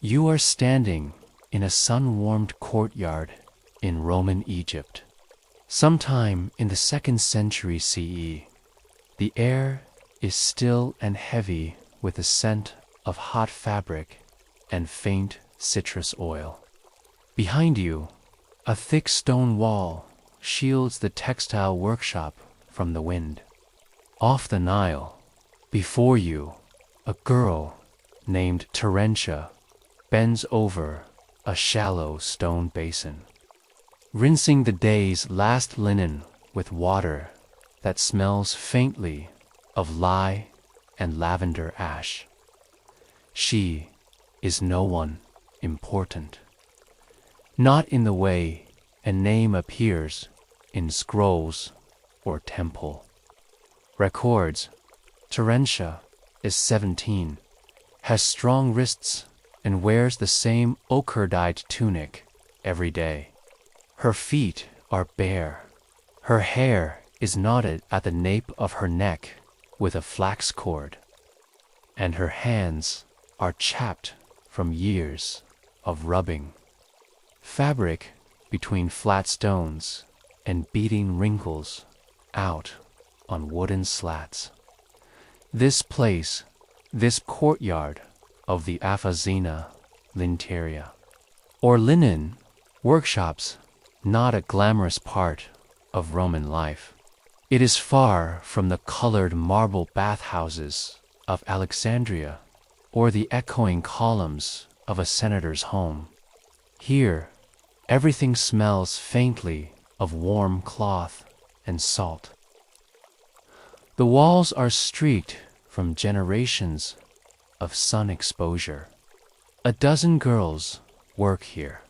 You are standing in a sun-warmed courtyard in Roman Egypt. Sometime in the 2nd century CE, the air is still and heavy with the scent of hot fabric and faint citrus oil. Behind you, a thick stone wall shields the textile workshop from the wind. Off the Nile, before you, a girl named Terentia bends over a shallow stone basin, rinsing the day's last linen with water that smells faintly of lye and lavender ash. She is no one important, not in the way a name appears in scrolls or temple records. Terentia is 17, has strong wrists, and wears the same ochre-dyed tunic every day. Her feet are bare. Her hair is knotted at the nape of her neck with a flax cord, and her hands are chapped from years of rubbing. Fabric between flat stones and beating wrinkles out on wooden slats. This place, this courtyard of the Afazina Linteria, or linen workshops, not a glamorous part of Roman life. It is far from the colored marble bathhouses of Alexandria or the echoing columns of a senator's home. Here, everything smells faintly of warm cloth and salt. The walls are streaked from generations of sun exposure. A dozen girls work here,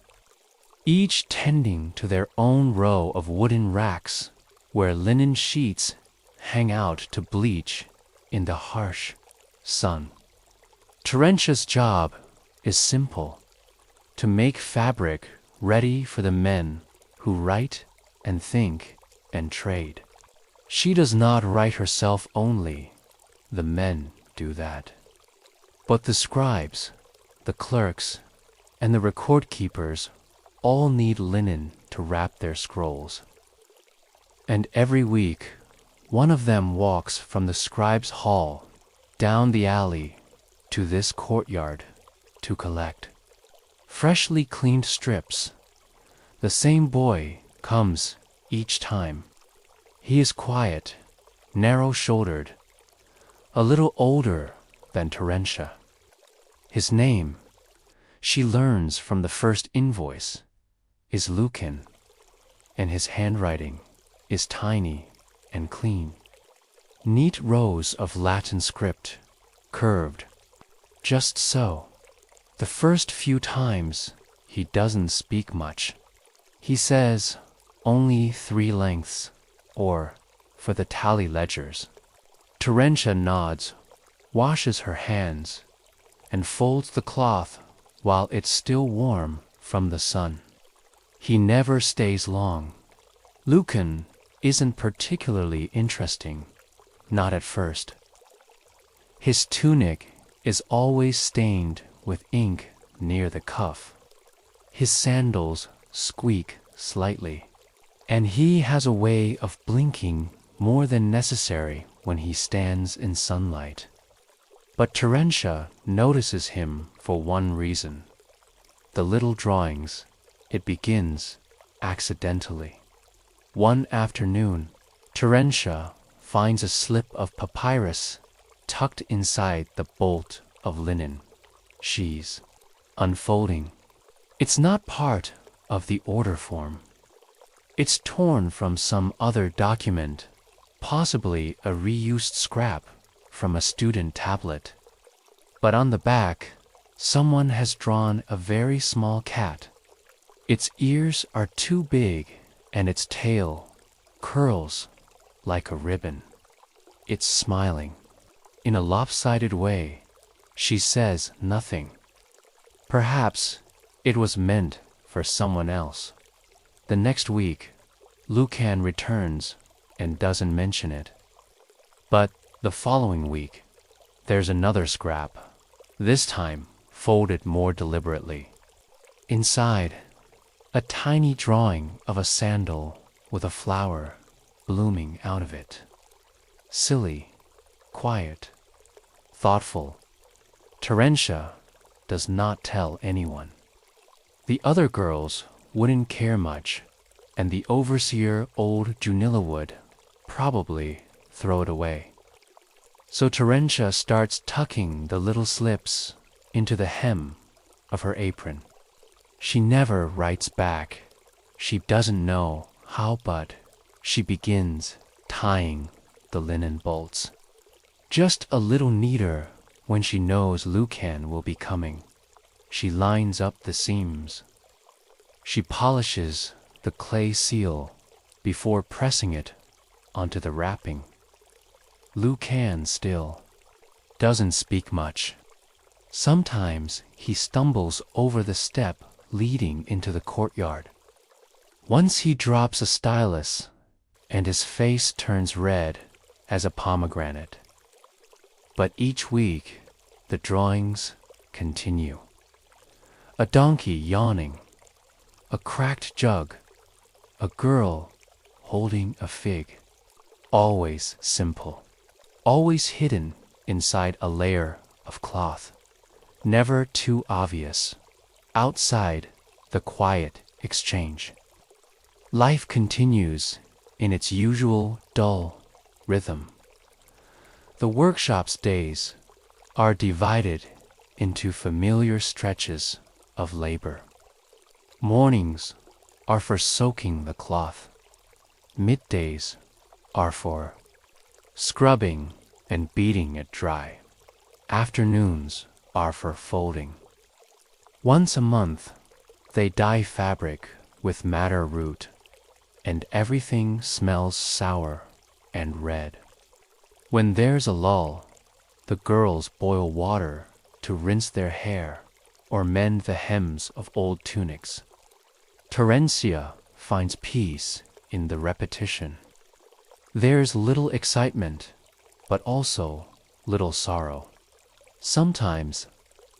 each tending to their own row of wooden racks where linen sheets hang out to bleach in the harsh sun. Terentia's job is simple: to make fabric ready for the men who write and think and trade. She does not write herself only, the men do that. But the scribes, the clerks, and the record keepers all need linen to wrap their scrolls. And every week, one of them walks from the scribes' hall down the alley to this courtyard to collect freshly cleaned strips. The same boy comes each time. He is quiet, narrow-shouldered, a little older than Terentia. His name, she learns from the first invoice, is Lucan, and his handwriting is tiny and clean. Neat rows of Latin script, curved, just so. The first few times, he doesn't speak much. He says only 3 lengths, or for the tally ledgers. Terentia nods, washes her hands, and folds the cloth while it's still warm from the sun. He never stays long. Lucan isn't particularly interesting, not at first. His tunic is always stained with ink near the cuff. His sandals squeak slightly, and he has a way of blinking more than necessary when he stands in sunlight. But Terentia notices him for one reason. The little drawings, it begins accidentally. One afternoon, Terentia finds a slip of papyrus tucked inside the bolt of linen. She's unfolding. It's not part of the order form. It's torn from some other document, possibly a reused scrap from a student tablet. But on the back, someone has drawn a very small cat. Its ears are too big and its tail curls like a ribbon. It's smiling. In a lopsided way, she says nothing. Perhaps it was meant for someone else. The next week, Lucan returns and doesn't mention it. But the following week, there's another scrap, this time folded more deliberately. Inside, a tiny drawing of a sandal with a flower blooming out of it. Silly, quiet, thoughtful. Terentia does not tell anyone. The other girls wouldn't care much, and the overseer, old Junilla, would probably throw it away. So Terentia starts tucking the little slips into the hem of her apron. She never writes back. She doesn't know how, but she begins tying the linen bolts. Just a little neater when she knows Lucan will be coming. She lines up the seams. She polishes the clay seal before pressing it onto the wrapping. Lucan still doesn't speak much. Sometimes he stumbles over the step leading into the courtyard. Once he drops a stylus, and his face turns red as a pomegranate. But each week, the drawings continue. A donkey yawning, a cracked jug, a girl holding a fig. Always simple, always hidden inside a layer of cloth. Never too obvious. Outside the quiet exchange. Life continues in its usual dull rhythm. The workshop's days are divided into familiar stretches of labor. Mornings are for soaking the cloth. Middays are for scrubbing and beating it dry. Afternoons are for folding. Once a month, they dye fabric with madder root, and everything smells sour and red. When there's a lull, the girls boil water to rinse their hair or mend the hems of old tunics. Terentia finds peace in the repetition. There's little excitement, but also little sorrow. Sometimes,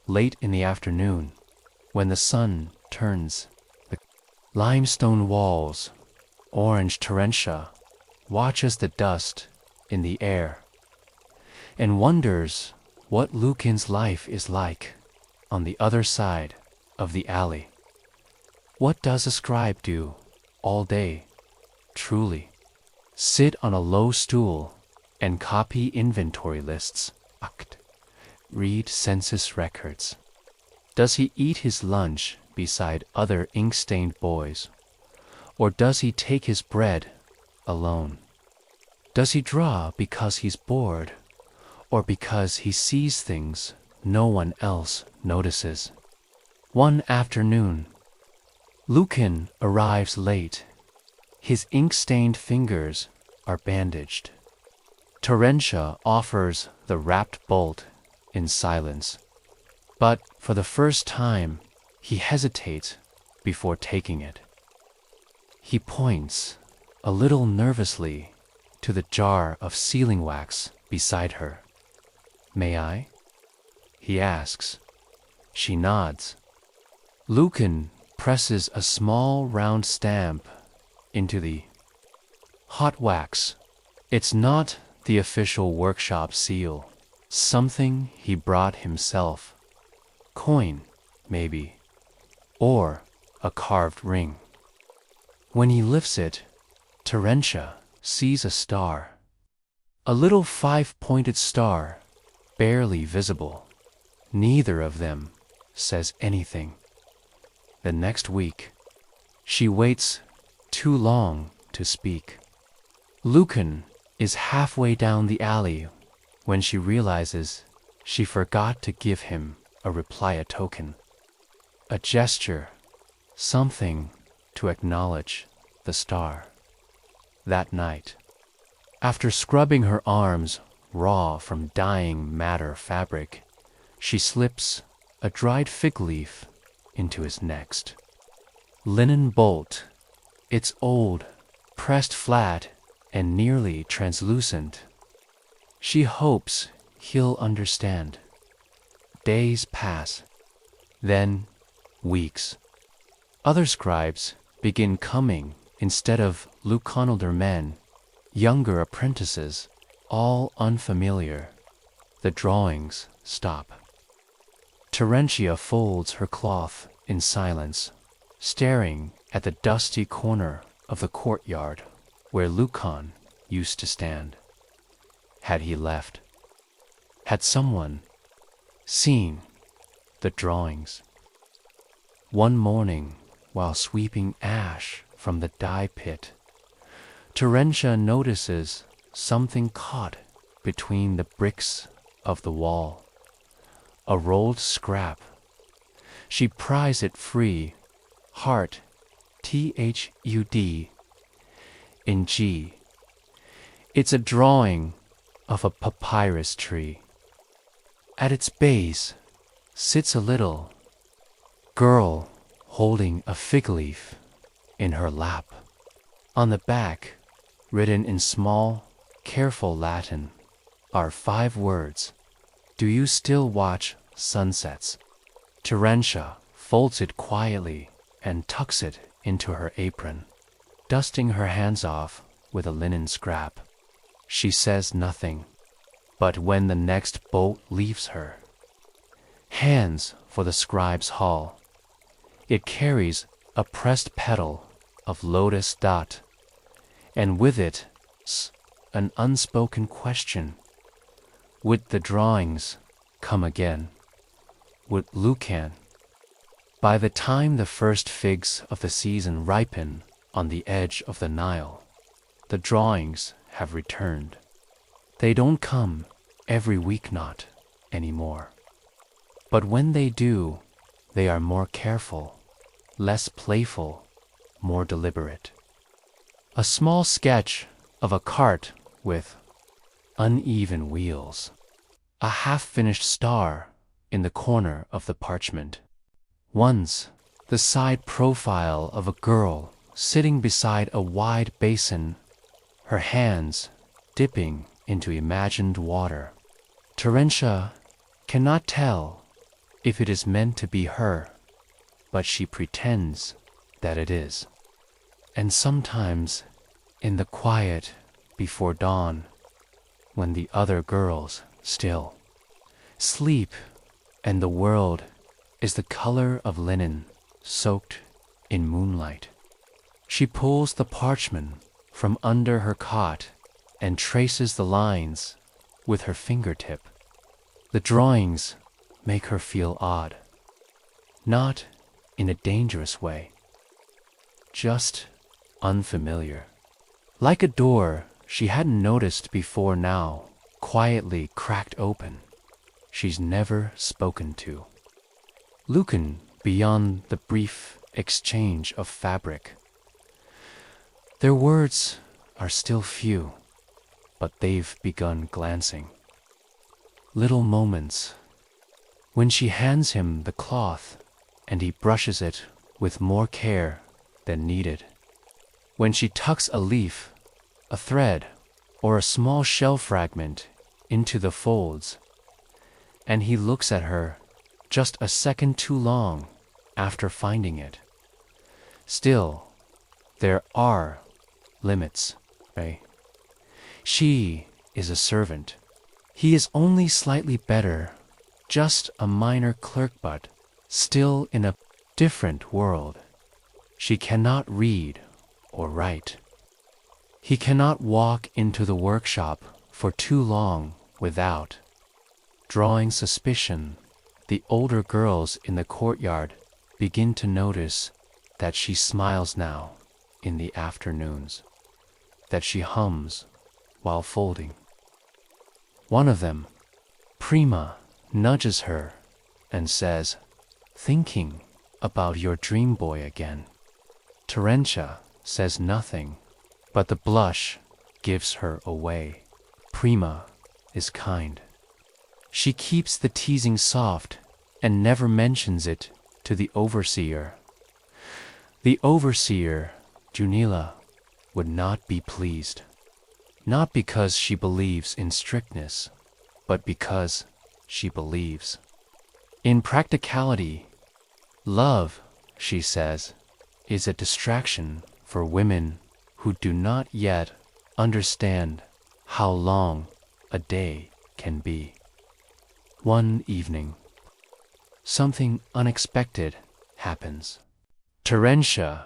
late in the afternoon, when the sun turns the limestone walls, orange Terentia watches the dust in the air and wonders what Lucan's life is like on the other side of the alley. What does a scribe do all day, truly? Sit on a low stool and copy inventory lists, read census records. Does he eat his lunch beside other ink-stained boys? Or does he take his bread alone? Does he draw because he's bored? Or because he sees things no one else notices? One afternoon, Lucan arrives late. His ink-stained fingers are bandaged. Terentia offers the wrapped bolt in silence. But for the first time, he hesitates before taking it. He points, a little nervously, to the jar of sealing wax beside her. "May I?" he asks. She nods. Lucan presses a small round stamp into the hot wax. It's not the official workshop seal, something he brought himself. Coin, maybe, or a carved ring. When he lifts it, Terentia sees a star. A little five-pointed star, barely visible. Neither of them says anything. The next week, she waits too long to speak. Lucan is halfway down the alley when she realizes she forgot to give him a reply token. A gesture, something to acknowledge the star. That night, after scrubbing her arms raw from dyeing madder fabric, she slips a dried fig leaf into his next. Linen bolt, it's old, pressed flat and nearly translucent. She hopes he'll understand. Days pass. Then, weeks. Other scribes begin coming instead of Lucanolder men, younger apprentices, all unfamiliar. The drawings stop. Terentia folds her cloth in silence, staring at the dusty corner of the courtyard where Lucan used to stand. Had he left? Had someone seen the drawings? One morning, while sweeping ash from the dye pit, Terentia notices something caught between the bricks of the wall. A rolled scrap. She pries it free, heart, THUD, in G. It's a drawing of a papyrus tree. At its base sits a little girl holding a fig leaf in her lap. On the back, written in small, careful Latin, are 5 words. Do you still watch sunsets? Terentia folds it quietly and tucks it into her apron, dusting her hands off with a linen scrap. She says nothing, but when the next boat leaves her, hands for the scribe's haul. It carries a pressed petal of lotus dot, and with it an unspoken question. Would the drawings come again? Would Lucan? By the time the first figs of the season ripen on the edge of the Nile, the drawings have returned. They don't come every weeknight anymore. But when they do, they are more careful, less playful, more deliberate. A small sketch of a cart with uneven wheels, a half-finished star in the corner of the parchment. Once, the side profile of a girl sitting beside a wide basin, her hands dipping into imagined water. Terentia cannot tell if it is meant to be her, but she pretends that it is. And sometimes, in the quiet before dawn, when the other girls still sleep and the world is the color of linen soaked in moonlight, she pulls the parchment from under her cot and traces the lines with her fingertip. The drawings make her feel odd, not in a dangerous way, just unfamiliar. Like a door she hadn't noticed before now, quietly cracked open. She's never spoken to. Lucan beyond the brief exchange of fabric. Their words are still few, but they've begun glancing. Little moments when she hands him the cloth and he brushes it with more care than needed. When she tucks a leaf, a thread, or a small shell fragment into the folds, and he looks at her just a second too long after finding it. Still, there are limits, right? She is a servant. He is only slightly better, just a minor clerk, but still in a different world. She cannot read or write. He cannot walk into the workshop for too long without drawing suspicion. The older girls in the courtyard begin to notice that she smiles now in the afternoons, that she hums while folding. One of them, Prima, nudges her and says, "Thinking about your dream boy again." Terentia says nothing, but the blush gives her away. Prima is kind. She keeps the teasing soft and never mentions it to the overseer. The overseer, Junilla, would not be pleased, not because she believes in strictness, but because she believes. In practicality, Love, she says, is a distraction for women who do not yet understand how long a day can be. One evening, something unexpected happens. Terentia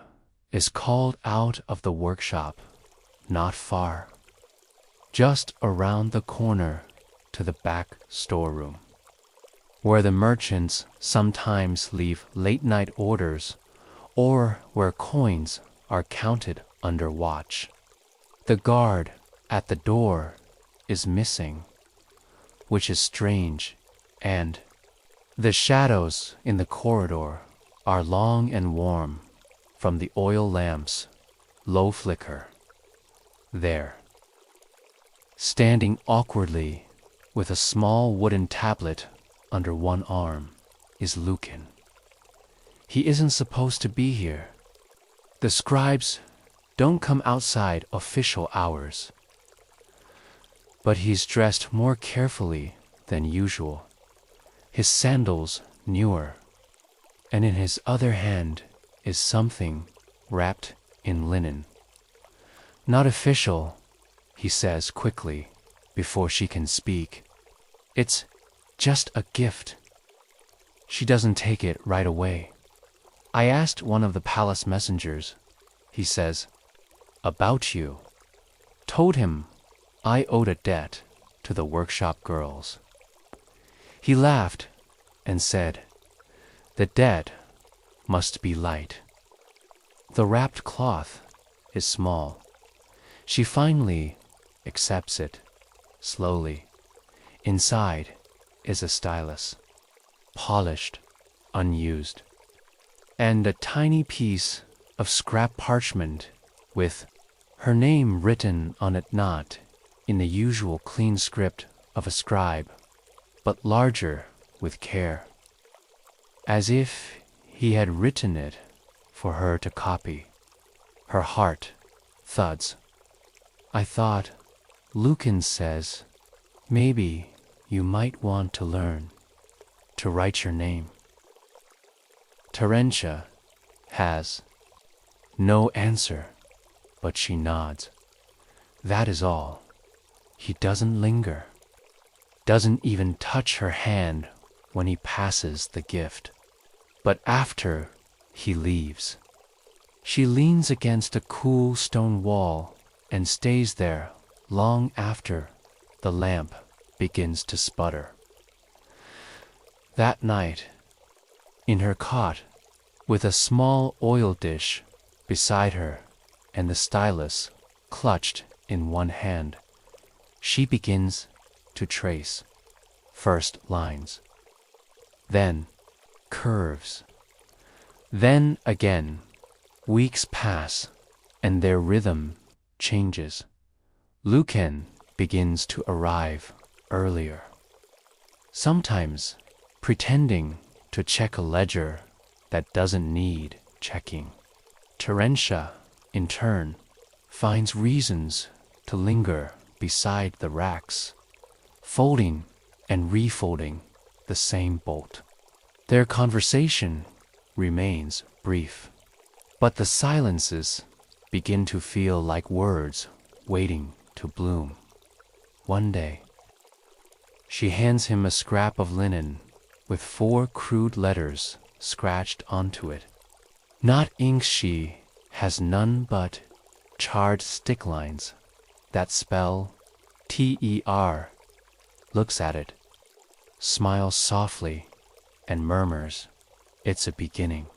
is called out of the workshop not far, just around the corner to the back storeroom, where the merchants sometimes leave late-night orders or where coins are counted under watch. The guard at the door is missing, which is strange, and the shadows in the corridor are long and warm from the oil lamps' low flicker. There, standing awkwardly with a small wooden tablet under one arm, is Lucan. He isn't supposed to be here. The scribes don't come outside official hours. But he's dressed more carefully than usual, his sandals newer, and in his other hand is something wrapped in linen. Not official, he says quickly before she can speak. It's just a gift. She doesn't take it right away. I asked one of the palace messengers, he says, about you. Told him I owed a debt to the workshop girls. He laughed and said, the debt must be light. The wrapped cloth is small. She finally accepts it, slowly. Inside is a stylus, polished, unused, and a tiny piece of scrap parchment with her name written on it, not in the usual clean script of a scribe, but larger with care, as if he had written it for her to copy. Her heart thuds. I thought, Lucan says, maybe you might want to learn to write your name. Terentia has no answer, but she nods. That is all. He doesn't linger, doesn't even touch her hand when he passes the gift. But after he leaves, she leans against a cool stone wall and stays there long after the lamp begins to sputter. That night, in her cot, with a small oil dish beside her and the stylus clutched in one hand, she begins to trace first lines, then curves, then again. Weeks pass and their rhythm changes. Lucan begins to arrive earlier, sometimes pretending to check a ledger that doesn't need checking. Terentia, in turn, finds reasons to linger beside the racks, folding and refolding the same bolt. Their conversation remains brief, but the silences begin to feel like words waiting to bloom. One day, she hands him a scrap of linen with 4 crude letters scratched onto it. Not ink, she has none but charred stick lines that spell TER, looks at it, smiles softly, and murmurs, it's a beginning.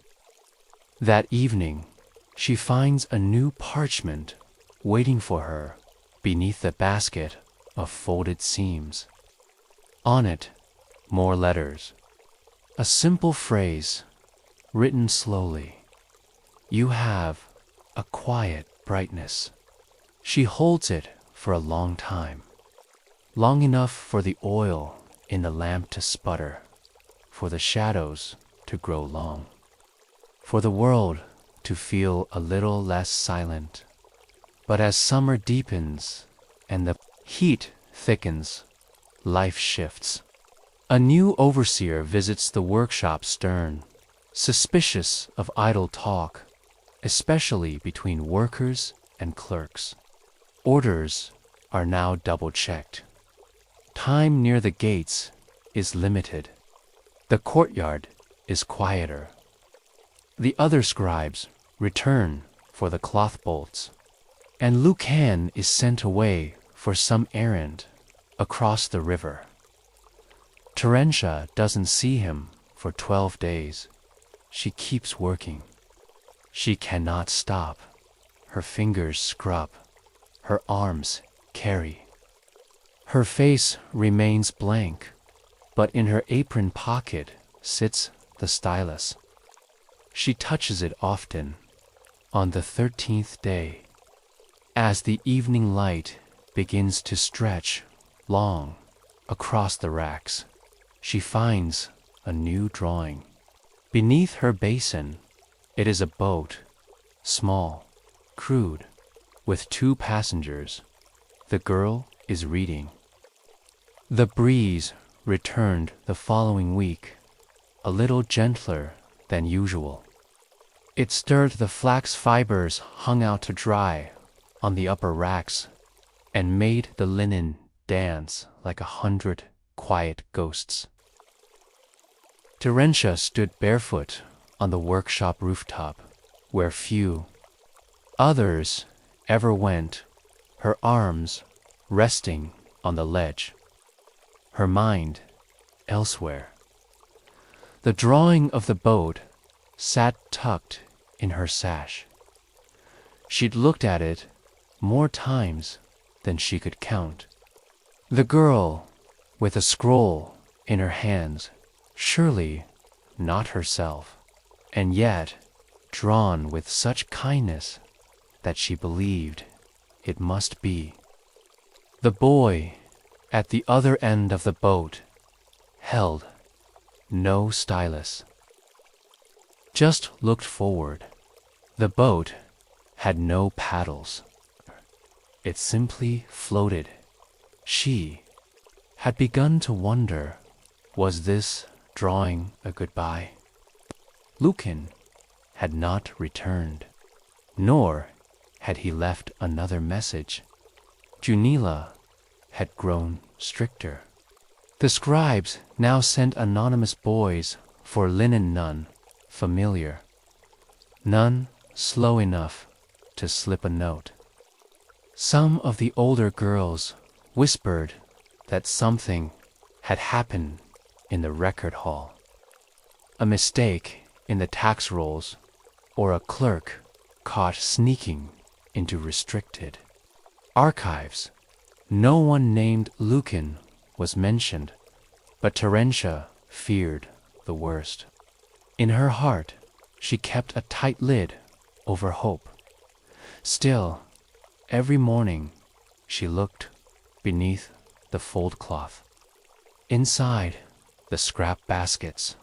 That evening, she finds a new parchment waiting for her beneath the basket of folded seams. On it, more letters. A simple phrase, written slowly. You have a quiet brightness. She holds it for a long time. Long enough for the oil in the lamp to sputter, for the shadows to grow long, for the world to feel a little less silent. But as summer deepens and the heat thickens, life shifts. A new overseer visits the workshop stern, suspicious of idle talk, especially between workers and clerks. Orders are now double-checked. Time near the gates is limited. The courtyard is quieter. The other scribes return for the cloth bolts, and Lucan is sent away for some errand across the river. Terentia doesn't see him for 12 days. She keeps working. She cannot stop. Her fingers scrub. Her arms carry. Her face remains blank, but in her apron pocket sits the stylus. She touches it often on the 13th day. As the evening light begins to stretch long across the racks, she finds a new drawing. Beneath her basin, it is a boat, small, crude, with 2 passengers. The girl is reading. The breeze returned the following week, a little gentler than usual. It stirred the flax fibers hung out to dry on the upper racks and made the linen dance like 100 quiet ghosts. Terentia stood barefoot on the workshop rooftop, where few others ever went, her arms resting on the ledge, her mind elsewhere. The drawing of the boat sat tucked in her sash. She'd looked at it more times than she could count. The girl with a scroll in her hands, surely not herself, and yet drawn with such kindness that she believed it must be. The boy at the other end of the boat held no stylus, just looked forward. The boat had no paddles. It simply floated. She had begun to wonder, was this drawing a goodbye? Lucan had not returned, nor had he left another message. Junila had grown stricter. The scribes now sent anonymous boys for linen none familiar, none slow enough to slip a note. Some of the older girls whispered that something had happened in the record hall, a mistake in the tax rolls, or a clerk caught sneaking into restricted archives. No one named Lucan was mentioned, but Terentia feared the worst. In her heart, she kept a tight lid over hope. Still, every morning she looked beneath the fold cloth, inside the scrap baskets.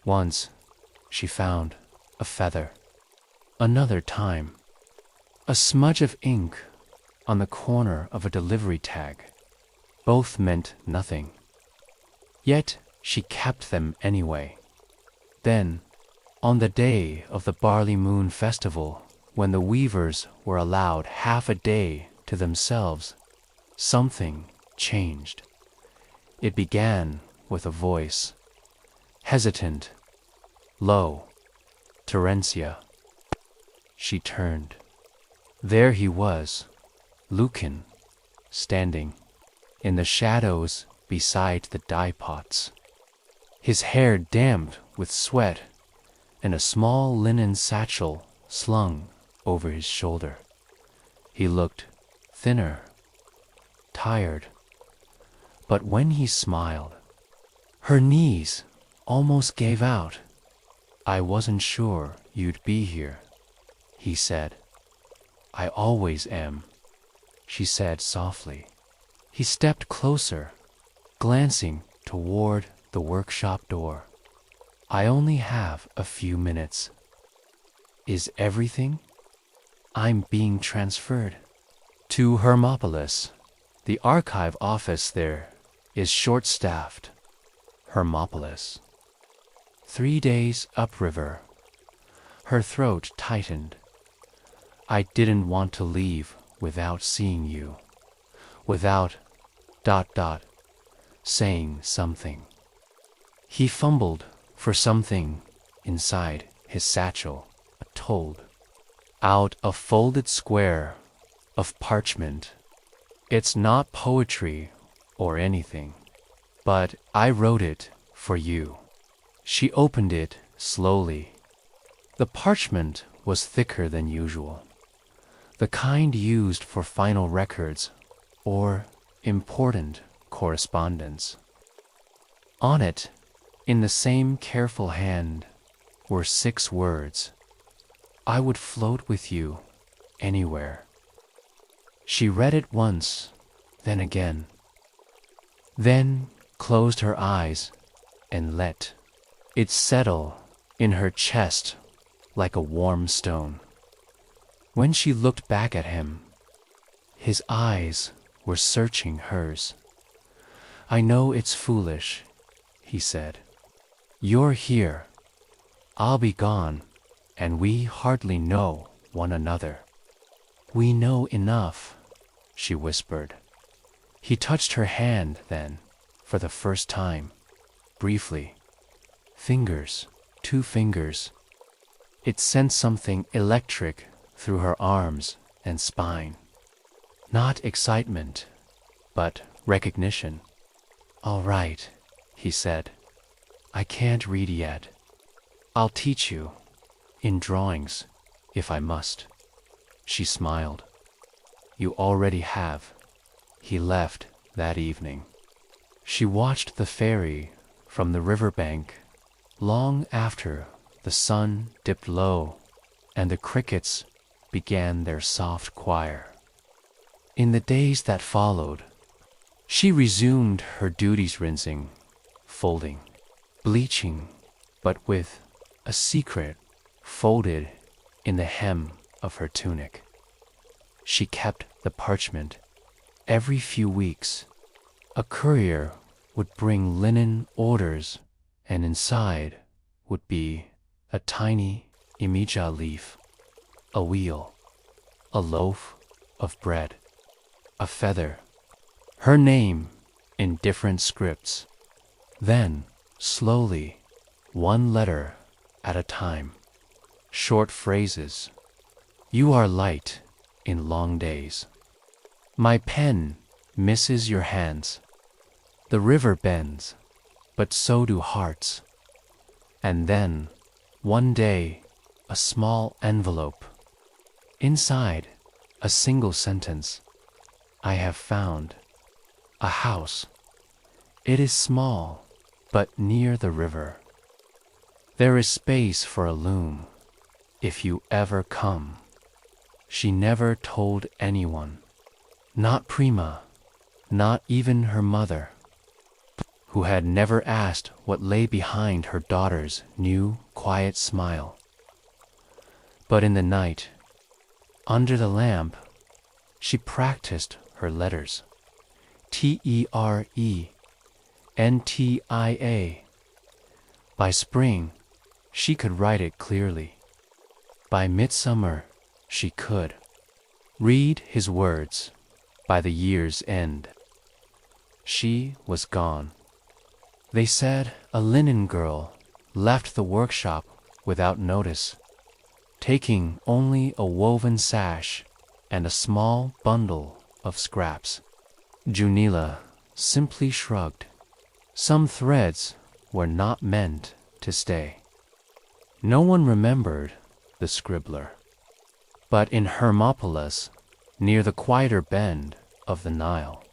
Once she found a feather. Another time, a smudge of ink on the corner of a delivery tag. Both meant nothing. Yet she kept them anyway. Then, on the day of the Barley Moon Festival, when the weavers were allowed half a day to themselves, something changed. It began with a voice, hesitant, low. Terentia. She turned. There he was, Lucan, standing in the shadows beside the dye pots, his hair damp with sweat and a small linen satchel slung over his shoulder. He looked thinner, tired, but when he smiled, her knees almost gave out. "I wasn't sure you'd be here," he said. "I always am," she said softly. He stepped closer, glancing toward the workshop door. "I only have a few minutes." "Is everything?" "I'm being transferred to Hermopolis. The archive office there is short-staffed." Hermopolis. 3 days upriver. Her throat tightened. I didn't want to leave without seeing you, without ... saying something. He fumbled for something inside his satchel, told. Out a folded square of parchment. It's not poetry or anything, but I wrote it for you. She opened it slowly. The parchment was thicker than usual, the kind used for final records or important correspondence. On it, in the same careful hand, were 6 words. I would float with you anywhere. She read it once, then again, then closed her eyes and let it settle in her chest like a warm stone. When she looked back at him, his eyes were searching hers. I know it's foolish, he said. You're here. I'll be gone, and we hardly know one another. We know enough, she whispered. He touched her hand then, for the first time, briefly. Fingers, 2 fingers. It sent something electric through her arms and spine. Not excitement, but recognition. All right, he said. I can't read yet. I'll teach you, in drawings, if I must. She smiled. You already have. He left that evening. She watched the ferry from the riverbank long after the sun dipped low and the crickets began their soft choir. In the days that followed, she resumed her duties, rinsing, folding, bleaching, but with a secret folded in the hem of her tunic. She kept the parchment. Every few weeks, a courier would bring linen orders, and inside would be a tiny imija leaf, a wheel, a loaf of bread, a feather, her name in different scripts. Then, slowly, 1 letter at a time, short phrases. You are light in long days. My pen misses your hands. The river bends, but so do hearts. And then, one day, a small envelope. Inside, a single sentence. I have found a house. It is small, but near the river. There is space for a loom, if you ever come. She never told anyone, not Prima, not even her mother, who had never asked what lay behind her daughter's new, quiet smile. But in the night, under the lamp, she practiced her letters. T-E-R-E-N-T-I-A. By spring, she could write it clearly. By midsummer, she could read his words. By the year's end, she was gone. They said a linen girl left the workshop without notice, taking only a woven sash and a small bundle of scraps. Junila simply shrugged. Some threads were not meant to stay. No one remembered the Scribbler. But in Hermopolis, near the quieter bend of the Nile,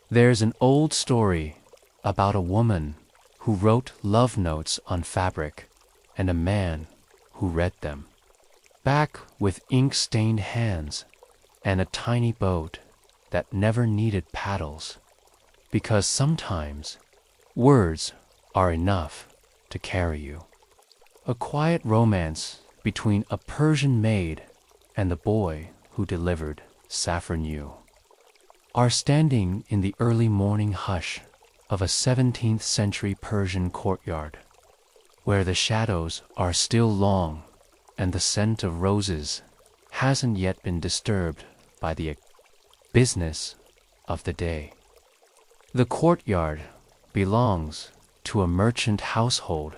there's an old story about a woman who wrote love notes on fabric and a man who read them, back with ink-stained hands and a tiny boat that never needed paddles, because sometimes words are enough to carry you. A quiet romance between a Persian maid and the boy who delivered saffron ewe are standing in the early morning hush of a 17th century Persian courtyard. where the shadows are still long and the scent of roses hasn't yet been disturbed by the business of the day. The courtyard belongs to a merchant household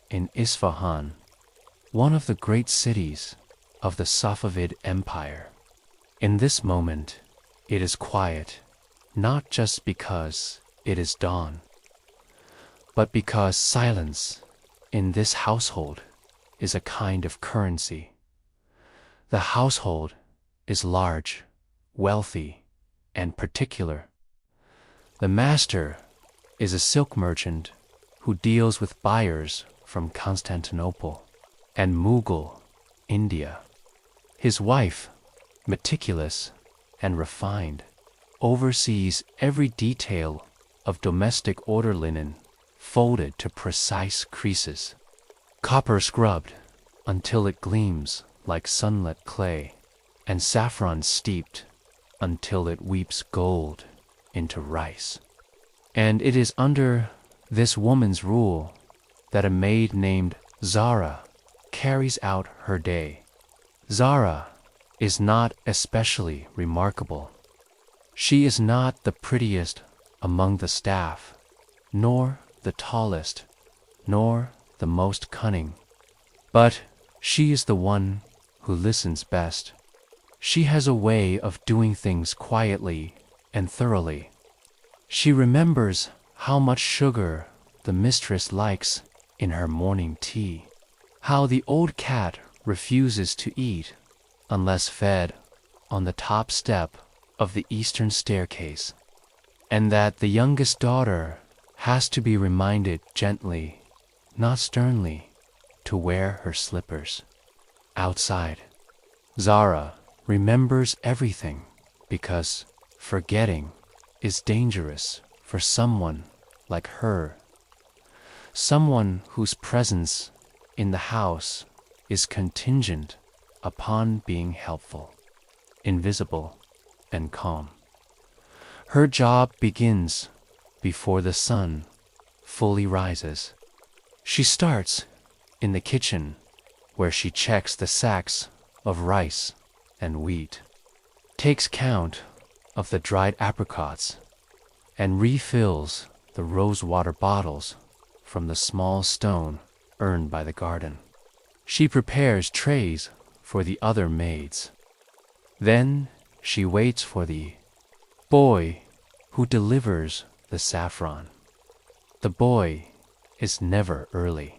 in Isfahan, one of the great cities of the Safavid Empire. In this moment, it is quiet, not just because it is dawn, but because silence in this household is a kind of currency. The household is large, wealthy, and particular. The master is a silk merchant who deals with buyers from Constantinople and Mughal India. His wife, meticulous and refined, oversees every detail of domestic order linen folded to precise creases, copper scrubbed until it gleams like sunlit clay, and saffron steeped until it weeps gold into rice. And it is under this woman's rule that a maid named Zara carries out her day. Zara is not especially remarkable. She is not the prettiest among the staff, nor the tallest, nor the most cunning, but she is the one who listens best. She has a way of doing things quietly and thoroughly. She remembers how much sugar the mistress likes in her morning tea, how the old cat refuses to eat unless fed on the top step of the eastern staircase, and that the youngest daughter has to be reminded gently, not sternly, to wear her slippers. Outside, Zara remembers everything because forgetting is dangerous for someone like her, someone whose presence in the house is contingent upon being helpful, invisible, and calm. Her job begins before the sun fully rises. She starts in the kitchen, where she checks the sacks of rice and wheat, takes count of the dried apricots, and refills the rosewater bottles from the small stone earned by the garden. She prepares trays for the other maids. Then she waits for the boy who delivers the saffron. The boy is never early,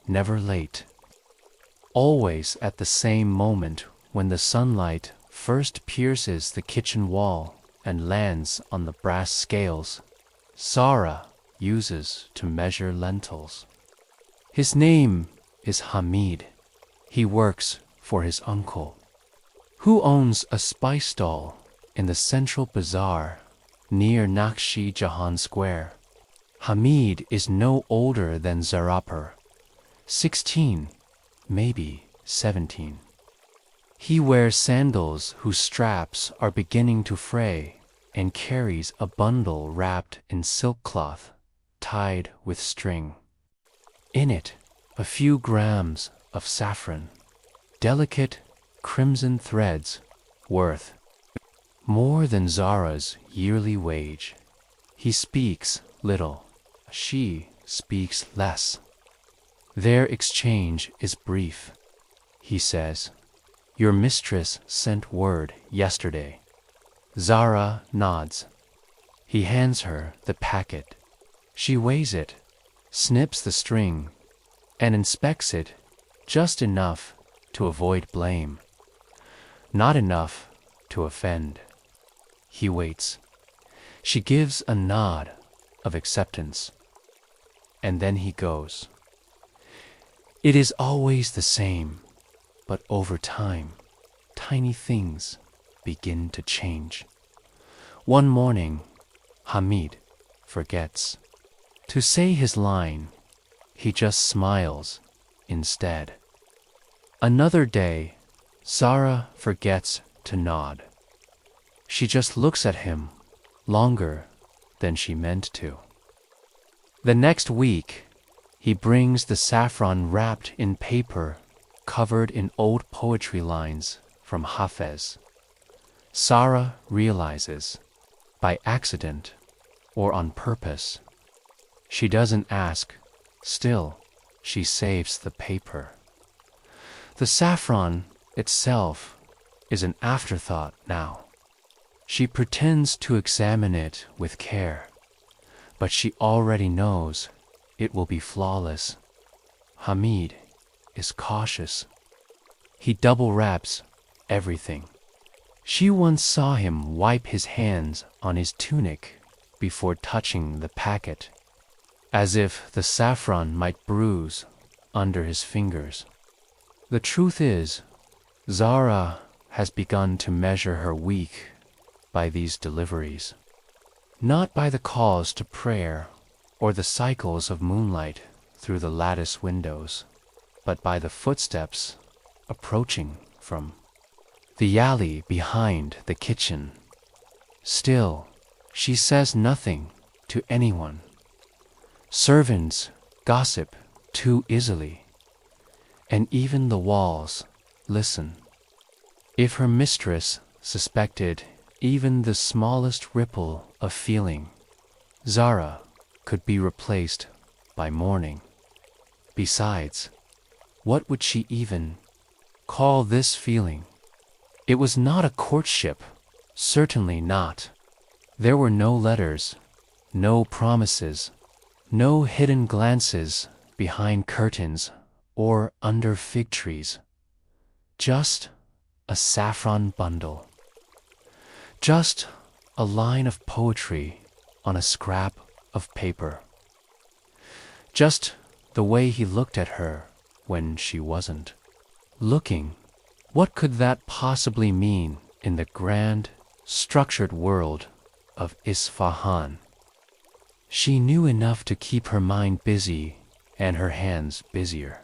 never late, always at the same moment when the sunlight first pierces the kitchen wall and lands on the brass scales Zara uses to measure lentils. His name is Hamid. He works for his uncle, who owns a spice stall in the central bazaar near Nakshi Jahan Square. Hamid is no older than Zarapur, 16, maybe 17. He wears sandals whose straps are beginning to fray and carries a bundle wrapped in silk cloth tied with string. In it, a few grams of saffron, delicate crimson threads worth more than Zara's yearly wage. He speaks little, she speaks less. Their exchange is brief. He says, "Your mistress sent word yesterday." Zara nods. He hands her the packet. She weighs it, snips the string, and inspects it just enough to avoid blame, not enough to offend. He waits. She gives a nod of acceptance, and then he goes. It is always the same, but over time, tiny things begin to change. One morning, Hamid forgets to say his line. He just smiles instead. Another day, Zara forgets to nod. She just looks at him longer than she meant to. The next week, He brings the saffron wrapped in paper, covered in old poetry lines from Hafez. Sarah realizes, by accident or on purpose. She doesn't ask, still, she saves the paper. The saffron itself is an afterthought now. She pretends to examine it with care, but she already knows it will be flawless. Hamid is cautious. He double wraps everything. She once saw him wipe his hands on his tunic before touching the packet, as if the saffron might bruise under his fingers. The truth is, Zara has begun to measure her week by these deliveries, not by the calls to prayer or the cycles of moonlight through the lattice windows, but by the footsteps approaching from the alley behind the kitchen. Still, she says nothing to anyone. Servants gossip too easily, and even the walls listen. If her mistress suspected even the smallest ripple of feeling, Zara could be replaced by mourning. Besides, what would she even call this feeling? It was not a courtship, certainly not. There were no letters, no promises, no hidden glances behind curtains or under fig trees. Just a saffron bundle. Just a line of poetry on a scrap of paper. Just the way he looked at her when she wasn't looking. What could that possibly mean in the grand, structured world of Isfahan? She knew enough to keep her mind busy and her hands busier.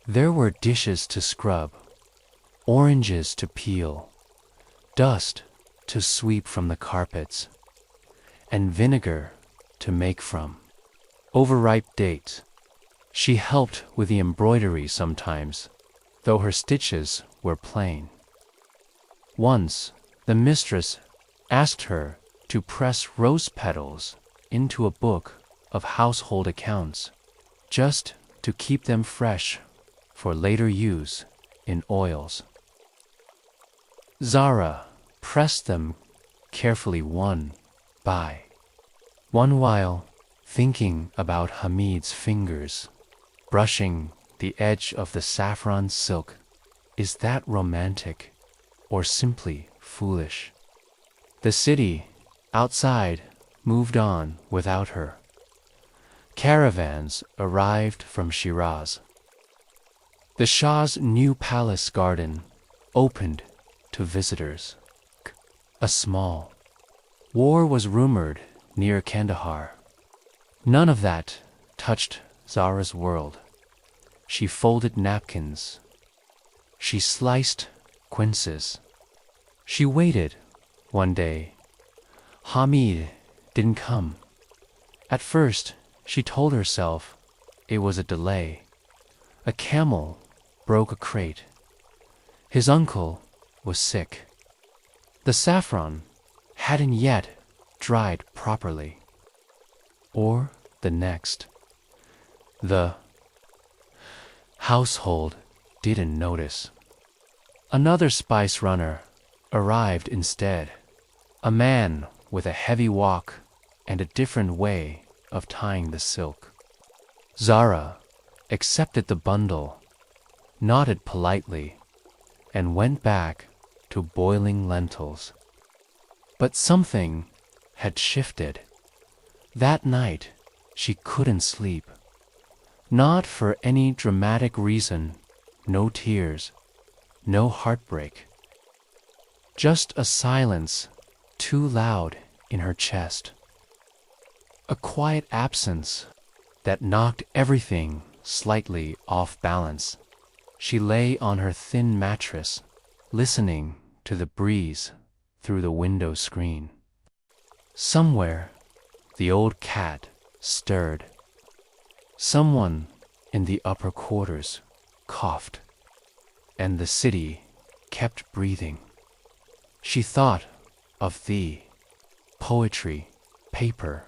There were dishes to scrub, oranges to peel, dust to sweep from the carpets, and vinegar to make from. Overripe dates. She helped with the embroidery sometimes, though her stitches were plain. Once, the mistress asked her to press rose petals into a book of household accounts, just to keep them fresh for later use in oils. Zara pressed them carefully one by one while thinking about Hamid's fingers, brushing the edge of the saffron silk. Is that romantic or simply foolish? The city outside moved on without her. Caravans arrived from Shiraz. The Shah's new palace garden opened to visitors. A small war was rumored near Kandahar. None of that touched Zara's world. She folded napkins. She sliced quinces. She waited one day. Hamid didn't come. At first, she told herself it was a delay. A camel broke a crate. His uncle was sick. The saffron hadn't yet dried properly. Or the next. The household didn't notice. Another spice runner arrived instead. A man with a heavy walk and a different way of tying the silk. Zara accepted the bundle, nodded politely, and went back to boiling lentils. But something had shifted. That night, she couldn't sleep. Not for any dramatic reason, no tears, no heartbreak. Just a silence too loud in her chest. A quiet absence that knocked everything slightly off balance. She lay on her thin mattress, listening to the breeze through the window screen. Somewhere, the old cat stirred. Someone in the upper quarters coughed, and the city kept breathing. She thought of the poetry paper.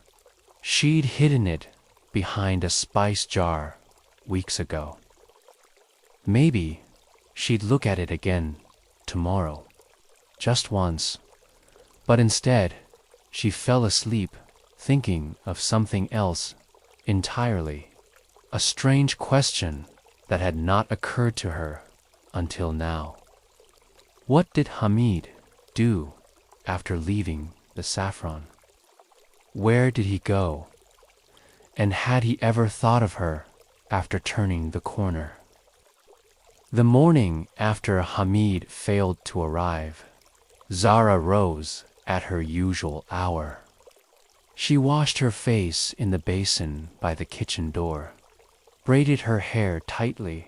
She'd hidden it behind a spice jar weeks ago. Maybe she'd look at it again tomorrow, just once, but instead she fell asleep thinking of something else entirely, a strange question that had not occurred to her until now. What did Hamid do after leaving the saffron? Where did he go? And had he ever thought of her after turning the corner? The morning after Hamid failed to arrive, Zara rose at her usual hour. She washed her face in the basin by the kitchen door, braided her hair tightly,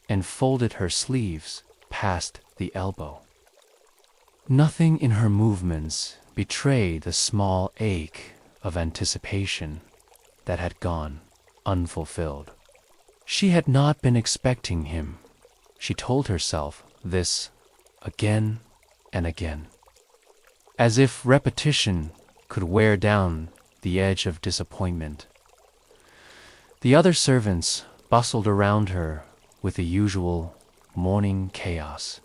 and folded her sleeves past the elbow. Nothing in her movements betrayed the small ache of anticipation that had gone unfulfilled. She had not been expecting him. She told herself this again and again, as if repetition could wear down the edge of disappointment. The other servants bustled around her with the usual morning chaos.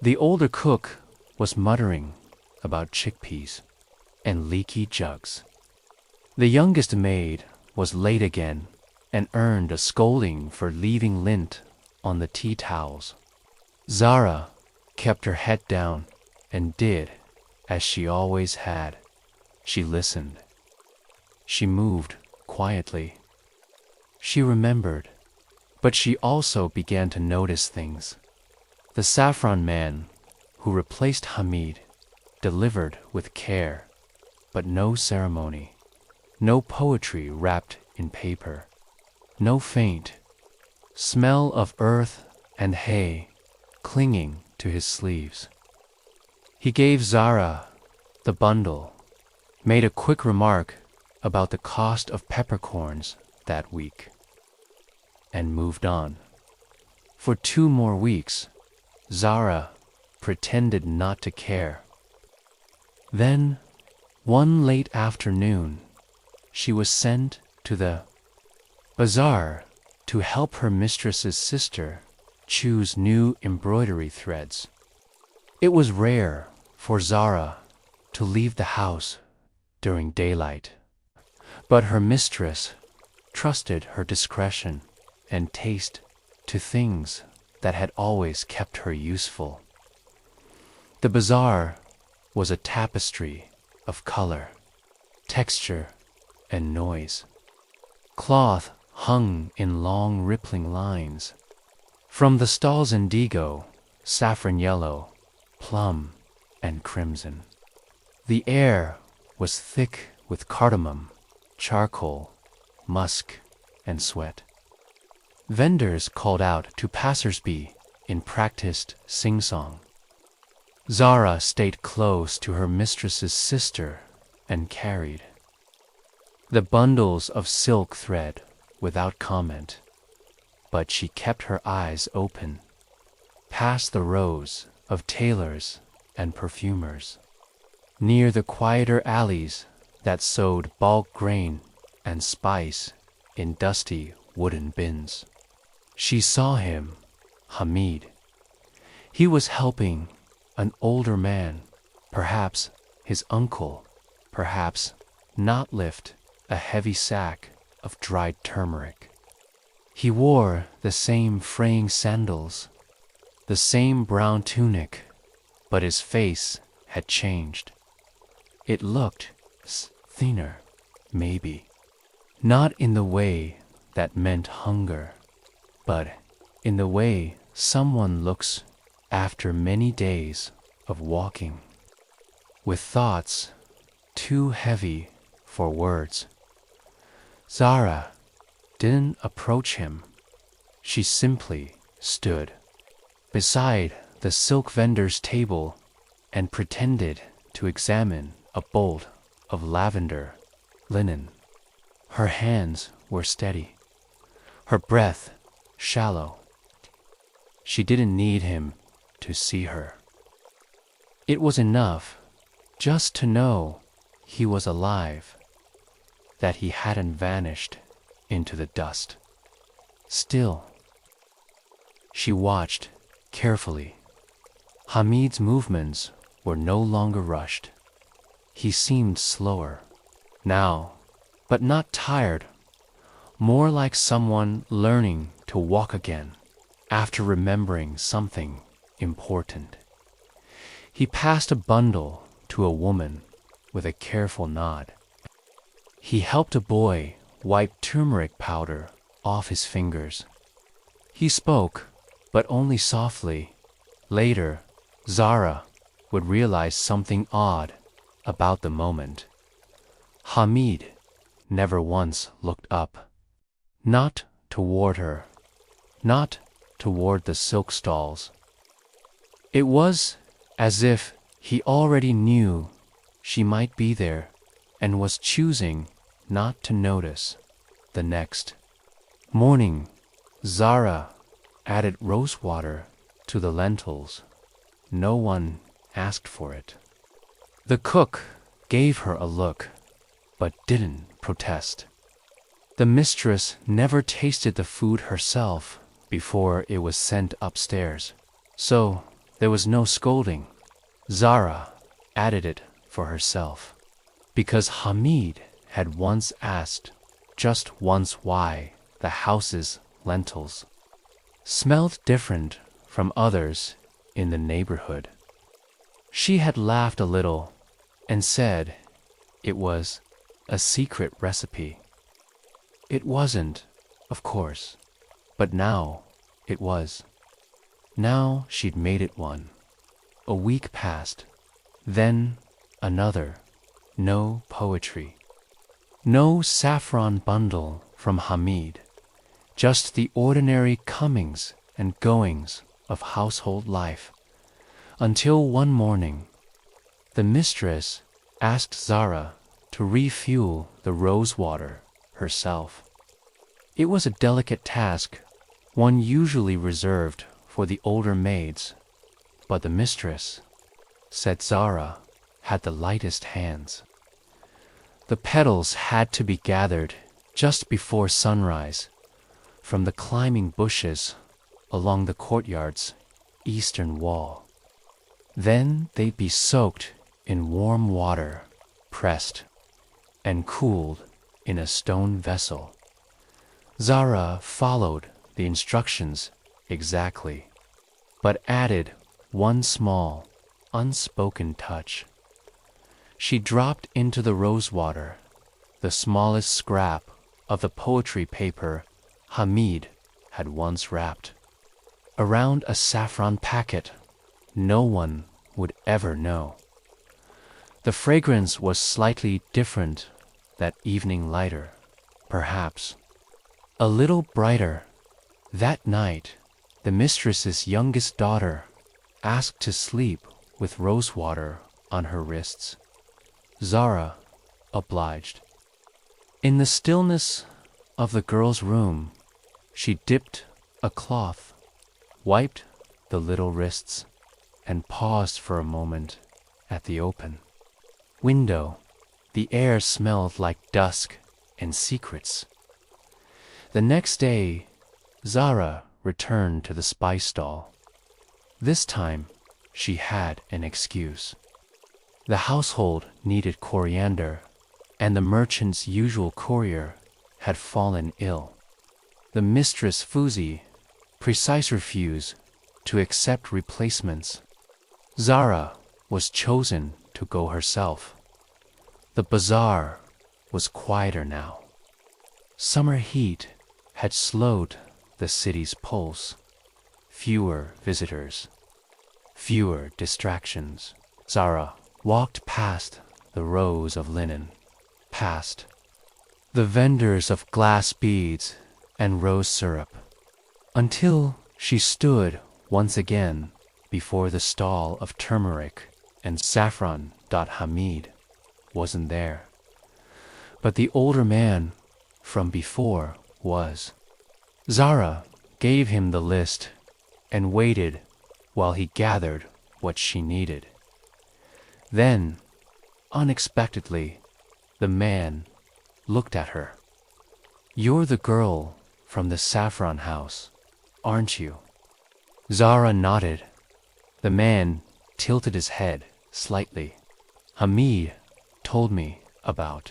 The older cook was muttering about chickpeas and leaky jugs. The youngest maid was late again and earned a scolding for leaving lint on the tea towels. Zara kept her head down and did as she always had. She listened. She moved quietly. She remembered, but she also began to notice things. The saffron man who replaced Hamid delivered with care, but no ceremony, no poetry wrapped in paper, no faint smell of earth and hay clinging to his sleeves. He gave Zara the bundle, made a quick remark about the cost of peppercorns that week, and moved on. For 2 more weeks, Zara pretended not to care. Then, one late afternoon, she was sent to the bazaar to help her mistress's sister choose new embroidery threads. It was rare for Zara to leave the house during daylight, but her mistress trusted her discretion and taste to things that had always kept her useful. The bazaar was a tapestry of color, texture, and noise. Cloth hung in long rippling lines. From the stalls indigo, saffron yellow, plum, and crimson. The air was thick with cardamom, charcoal, musk, and sweat. Vendors called out to passers-by in practiced sing-song. Zara stayed close to her mistress's sister and carried the bundles of silk thread without comment, but she kept her eyes open, past the rows of tailors and perfumers, near the quieter alleys that sowed bulk grain and spice in dusty wooden bins. She saw him, Hamid. He was helping an older man, perhaps his uncle, perhaps not, lift a heavy sack of dried turmeric. He wore the same fraying sandals, the same brown tunic, but his face had changed. It looked thinner, maybe. Not in the way that meant hunger, but in the way someone looks after many days of walking, with thoughts too heavy for words. Zara didn't approach him. She simply stood beside the silk vendor's table and pretended to examine a bolt of lavender linen. Her hands were steady, her breath shallow. She didn't need him to see her. It was enough just to know he was alive, that he hadn't vanished into the dust. Still, she watched carefully. Hamid's movements were no longer rushed. He seemed slower now, but not tired, more like someone learning to walk again after remembering something important. He passed a bundle to a woman with a careful nod. He helped a boy wipe turmeric powder off his fingers. He spoke, but only softly. Later, Zara would realize something odd about the moment. Hamid never once looked up. Not toward her, not toward the silk stalls. It was as if he already knew she might be there and was choosing not to notice. The next morning, Zara added rose water to the lentils. No one asked for it. The cook gave her a look, but didn't protest. The mistress never tasted the food herself before it was sent upstairs, so there was no scolding. Zara added it for herself, because Hamid had once asked just once why the house's lentils smelled different from others in the neighborhood. She had laughed a little and said it was a secret recipe. It wasn't, of course, but now it was. Now she'd made it one. A week passed, then another. No poetry. No saffron bundle from Hamid. Just the ordinary comings and goings of household life. Until one morning, the mistress asked Zara to refuel the rose water herself. It was a delicate task, one usually reserved for the older maids, but the mistress said Zara had the lightest hands. The petals had to be gathered just before sunrise from the climbing bushes along the courtyard's eastern wall. Then they'd be soaked in warm water, pressed, and cooled in a stone vessel. Zara followed the instructions exactly, but added one small, unspoken touch. She dropped into the rose water the smallest scrap of the poetry paper Hamid had once wrapped around a saffron packet no one would ever know. The fragrance was slightly different that evening, lighter, perhaps. A little brighter. That night, the mistress's youngest daughter asked to sleep with rose water on her wrists. Zara obliged. In the stillness of the girl's room, she dipped a cloth, wiped the little wrists, and paused for a moment at the open window. The air smelled like dusk and secrets. The next day, Zara returned to the spice stall. This time, she had an excuse. The household needed coriander, and the merchant's usual courier had fallen ill. The mistress Fuzi precise refused to accept replacements. Zara was chosen to go herself. The bazaar was quieter now. Summer heat had slowed the city's pulse. Fewer visitors, fewer distractions. Zara walked past the rows of linen, past the vendors of glass beads and rose syrup, until she stood once again before the stall of turmeric and saffron. Hamid wasn't there, but the older man from before was. Zara gave him the list and waited while he gathered what she needed. Then, unexpectedly, the man looked at her. "You're the girl from the saffron house, aren't you?" Zara nodded. The man tilted his head slightly. "Hamid told me about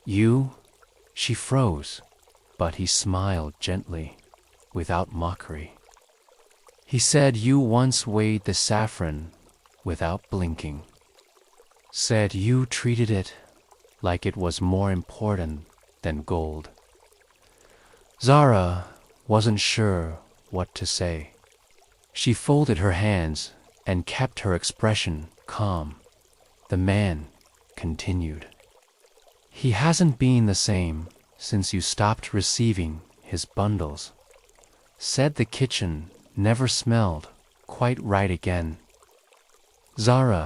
you." She froze, but he smiled gently, without mockery. "He said you once weighed the saffron without blinking. Said you treated it like it was more important than gold." Zara wasn't sure what to say. She folded her hands and kept her expression calm. The man continued. "He hasn't been the same since you stopped receiving his bundles. Said the kitchen never smelled quite right again." Zara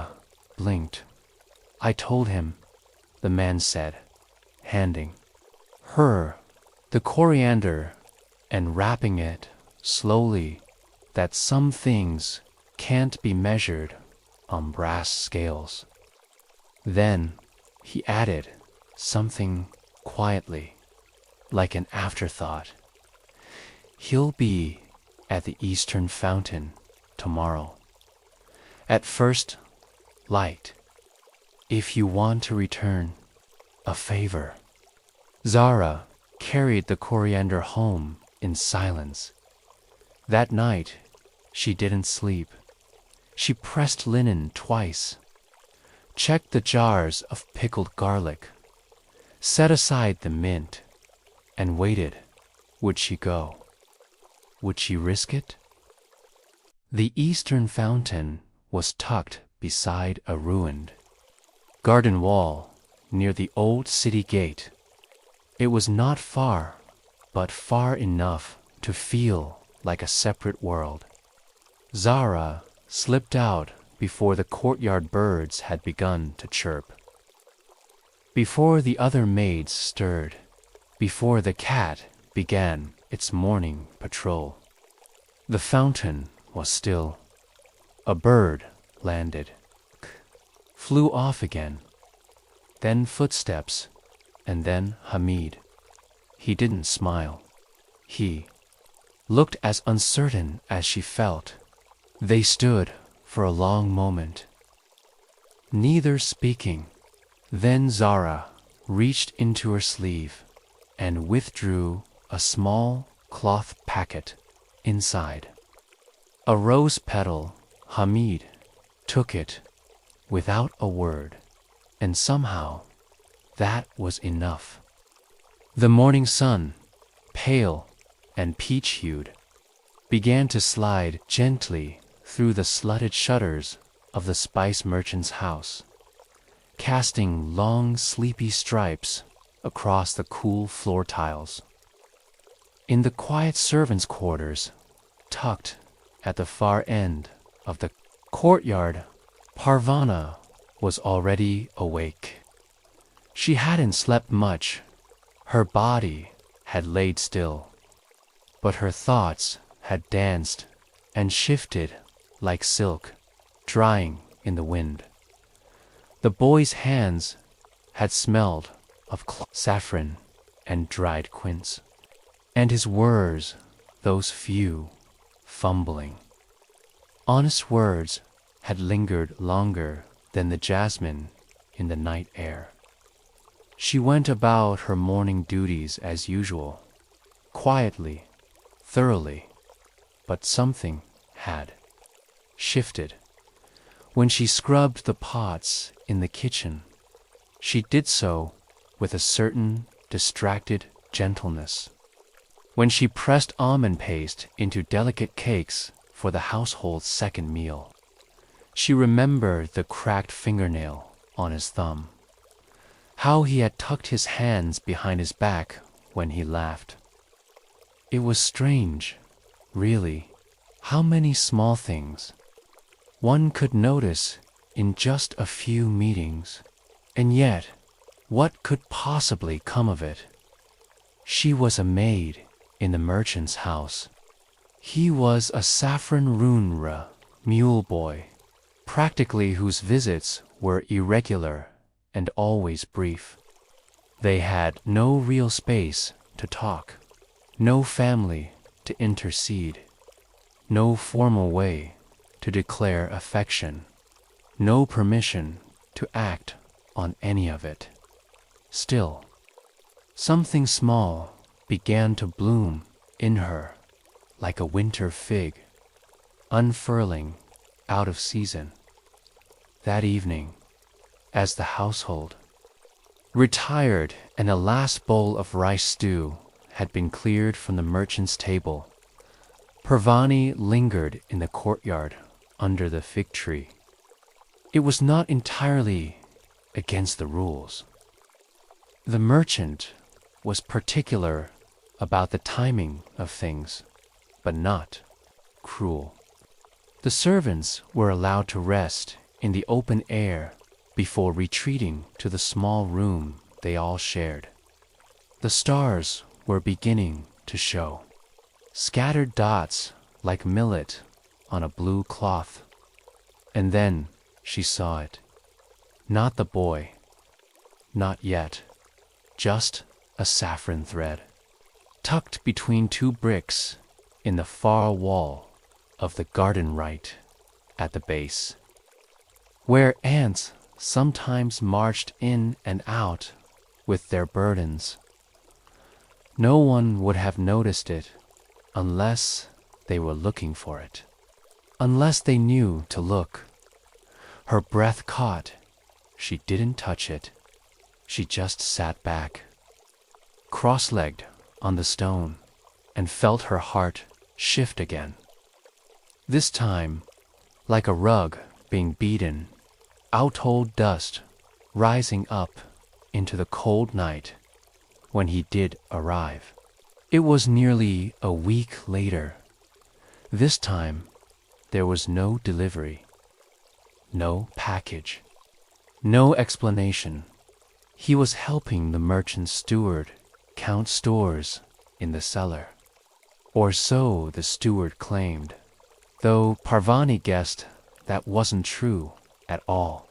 blinked. "I told him," the man said, handing her the coriander and wrapping it slowly, "that some things can't be measured on brass scales." Then he added something quietly, like an afterthought. "He'll be at the Eastern Fountain tomorrow, at first light, if you want to return a favor." Zara carried the coriander home in silence. That night, she didn't sleep. She pressed linen twice, checked the jars of pickled garlic, set aside the mint, and waited. Would she go? Would she risk it? The Eastern Fountain was tucked beside a ruined garden wall near the old city gate. It was not far, but far enough to feel like a separate world. Zara slipped out before the courtyard birds had begun to chirp, before the other maids stirred, before the cat began its morning patrol. The fountain was still. A bird landed, flew off again, then footsteps, and then Hamid. He didn't smile. He looked as uncertain as she felt. They stood for a long moment, neither speaking. Then Zara reached into her sleeve and withdrew a small cloth packet inside. A rose petal. Hamid took it without a word, and somehow that was enough. The morning sun, pale and peach-hued, began to slide gently through the slutted shutters of the spice merchant's house, casting long sleepy stripes across the cool floor tiles. In the quiet servants' quarters, tucked at the far end of the courtyard, Parvana was already awake. She hadn't slept much. Her body had laid still, but her thoughts had danced and shifted like silk drying in the wind. The boy's hands had smelled of saffron and dried quince, and his words, those few, fumbling, honest words, had lingered longer than the jasmine in the night air. She went about her morning duties as usual, quietly, thoroughly, but something had shifted. When she scrubbed the pots in the kitchen, she did so with a certain distracted gentleness. When she pressed almond paste into delicate cakes for the household's second meal, she remembered the cracked fingernail on his thumb, how he had tucked his hands behind his back when he laughed. It was strange, really, how many small things one could notice in just a few meetings, and yet what could possibly come of it? She was a maid in the merchant's house. He was a saffron runra mule boy, practically whose visits were irregular and always brief. They had no real space to talk, no family to intercede, no formal way to declare affection, no permission to act on any of it. Still, something small began to bloom in her like a winter fig, unfurling out of season. That evening, as the household retired and a last bowl of rice stew had been cleared from the merchant's table, Parvani lingered in the courtyard under the fig tree. It was not entirely against the rules. The merchant was particular about the timing of things, but not cruel. The servants were allowed to rest in the open air before retreating to the small room they all shared. The stars were beginning to show, scattered dots like millet on a blue cloth. And then she saw it. Not the boy. Not yet. Just a saffron thread, tucked between two bricks in the far wall of the garden right at the base, where ants sometimes marched in and out with their burdens. No one would have noticed it unless they were looking for it, unless they knew to look. Her breath caught. She didn't touch it. She just sat back, cross-legged on the stone, and felt her heart shift again. This time, like a rug being beaten, out-old dust rising up into the cold night when he did arrive. It was nearly a week later. This time, there was no delivery, no package, no explanation. He was helping the merchant steward count stores in the cellar. Or so the steward claimed, though Parvani guessed that wasn't true at all.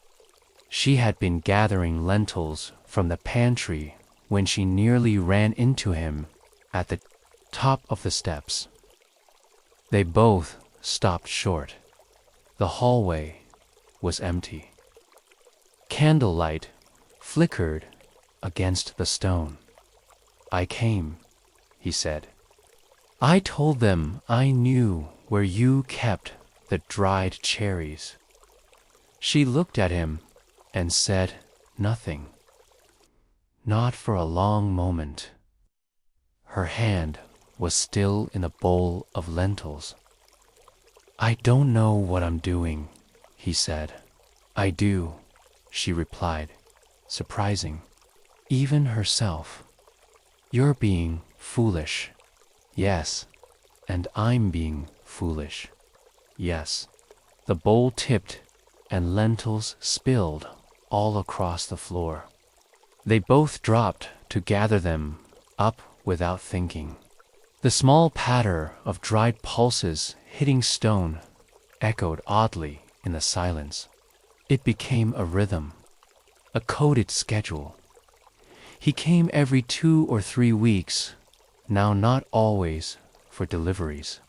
She had been gathering lentils from the pantry when she nearly ran into him at the top of the steps. They both stopped short. The hallway was empty. Candlelight flickered against the stone. "I came," he said. "I told them I knew where you kept the dried cherries." She looked at him and said nothing. Not for a long moment. Her hand was still in a bowl of lentils. "I don't know what I'm doing," he said. "I do," she replied, surprising even herself. "You're being foolish." "Yes, and I'm being foolish." "Yes." The bowl tipped and lentils spilled all across the floor. They both dropped to gather them up without thinking. The small patter of dried pulses hitting stone echoed oddly in the silence. It became a rhythm, a coded schedule. He came every 2 or 3 weeks, now not always for deliveries,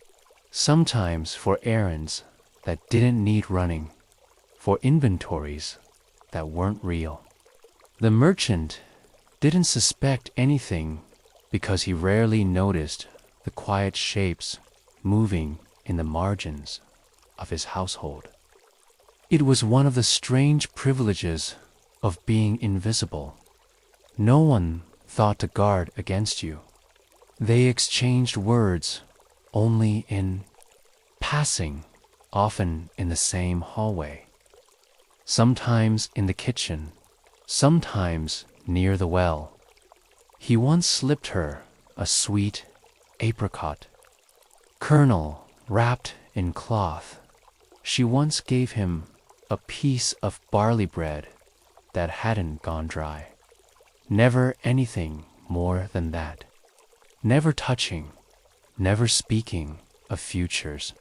sometimes for errands that didn't need running, for inventories that weren't real. The merchant didn't suspect anything because he rarely noticed the quiet shapes moving in the margins of his household. It was one of the strange privileges of being invisible. No one thought to guard against you. They exchanged words only in passing, often in the same hallway, sometimes in the kitchen, sometimes near the well. He once slipped her a sweet apricot kernel wrapped in cloth. She once gave him a piece of barley bread that hadn't gone dry. Never anything more than that. never touching, never speaking of futures.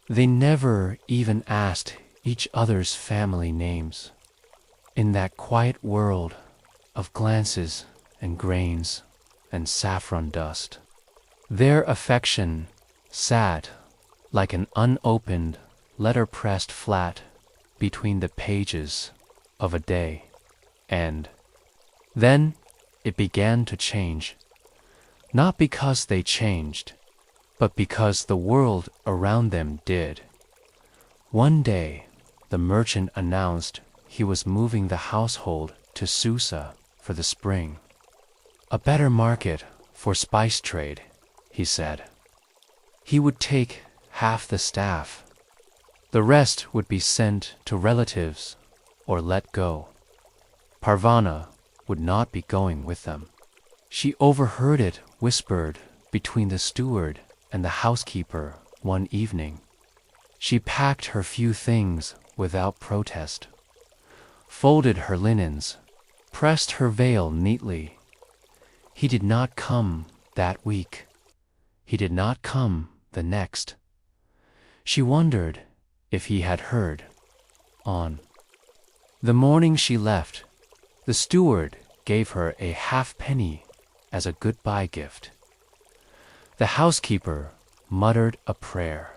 They never even asked each other's family names. In that quiet world of glances and grains and saffron dust, their affection sat like an unopened letter pressed flat between the pages of a day. And then it began to change, not because they changed, but because the world around them did. One day, the merchant announced he was moving the household to Susa for the spring. A better market for spice trade, he said. He would take half the staff. The rest would be sent to relatives or let go. Parvana would not be going with them. She overheard it whispered between the steward and the housekeeper one evening. She packed her few things without protest, folded her linens, pressed her veil neatly. He did not come that week. He did not come the next. She wondered if he had heard. On the morning she left, the steward gave her a halfpenny as a goodbye gift. The housekeeper muttered a prayer.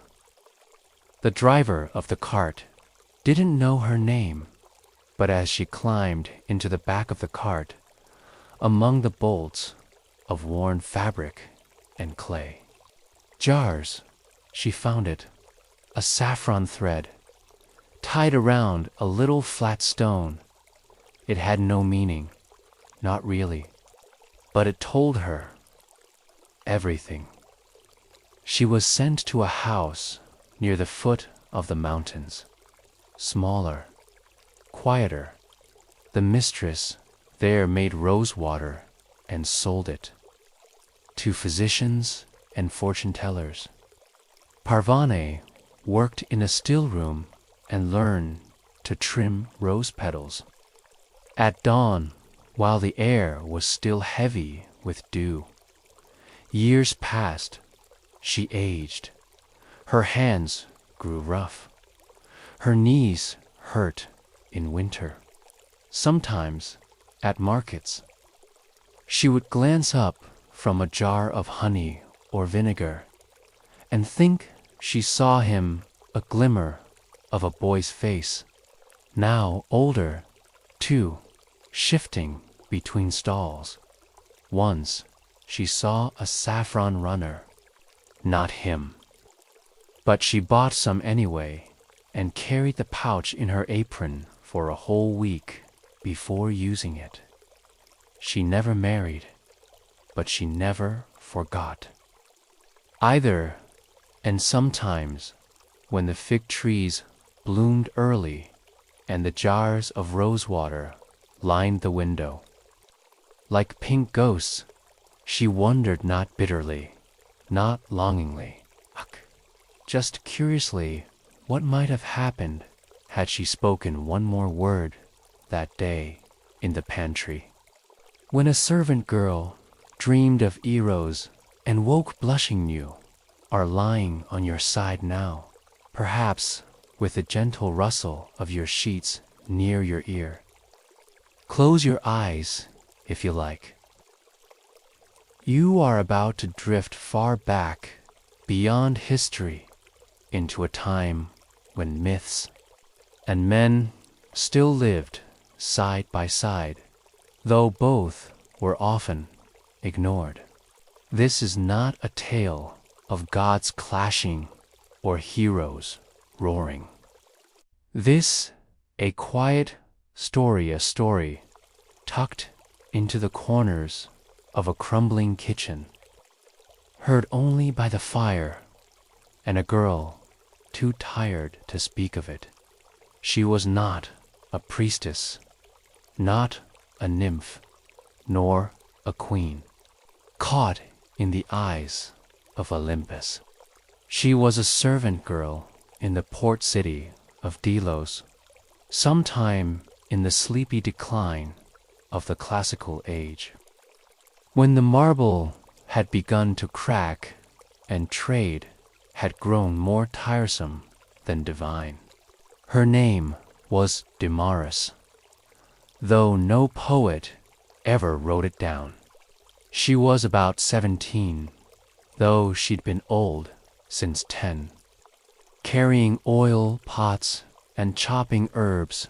The driver of the cart didn't know her name, but as she climbed into the back of the cart, among the bolts of worn fabric and clay jars, she found it, a saffron thread, tied around a little flat stone. It had no meaning, not really, but it told her everything. She was sent to a house near the foot of the mountains, smaller, quieter. The mistress there made rose water and sold it to physicians and fortune tellers. Parvane worked in a still room and learned to trim rose petals. At dawn, while the air was still heavy with dew, years passed. She aged. Her hands grew rough. Her knees hurt in winter. Sometimes, at markets, she would glance up from a jar of honey or vinegar and think she saw him, a glimmer of a boy's face, now older, too, shifting between stalls. Once she saw a saffron runner. Not him. But she bought some anyway and carried the pouch in her apron for a whole week before using it. She never married, but she never forgot either. And sometimes, when the fig trees bloomed early and the jars of rose water lined the window, like pink ghosts, she wondered, not bitterly, not longingly, just curiously, what might have happened had she spoken one more word that day in the pantry. When a servant girl dreamed of Eros and woke blushing you, are lying on your side now, perhaps with the gentle rustle of your sheets near your ear. Close your eyes if you like. You are about to drift far back beyond history into a time when myths and men still lived side by side, though both were often ignored. This is not a tale of gods clashing or heroes roaring. This a quiet story, a story tucked into the corners of a crumbling kitchen, heard only by the fire and a girl too tired to speak of it. She was not a priestess, not a nymph, nor a queen, caught in the eyes of Olympus. She was a servant girl in the port city of Delos, sometime in the sleepy decline of the classical age, when the marble had begun to crack, and trade had grown more tiresome than divine. Her name was Damaris, though no poet ever wrote it down. She was about 17, though she'd been old since 10, carrying oil pots and chopping herbs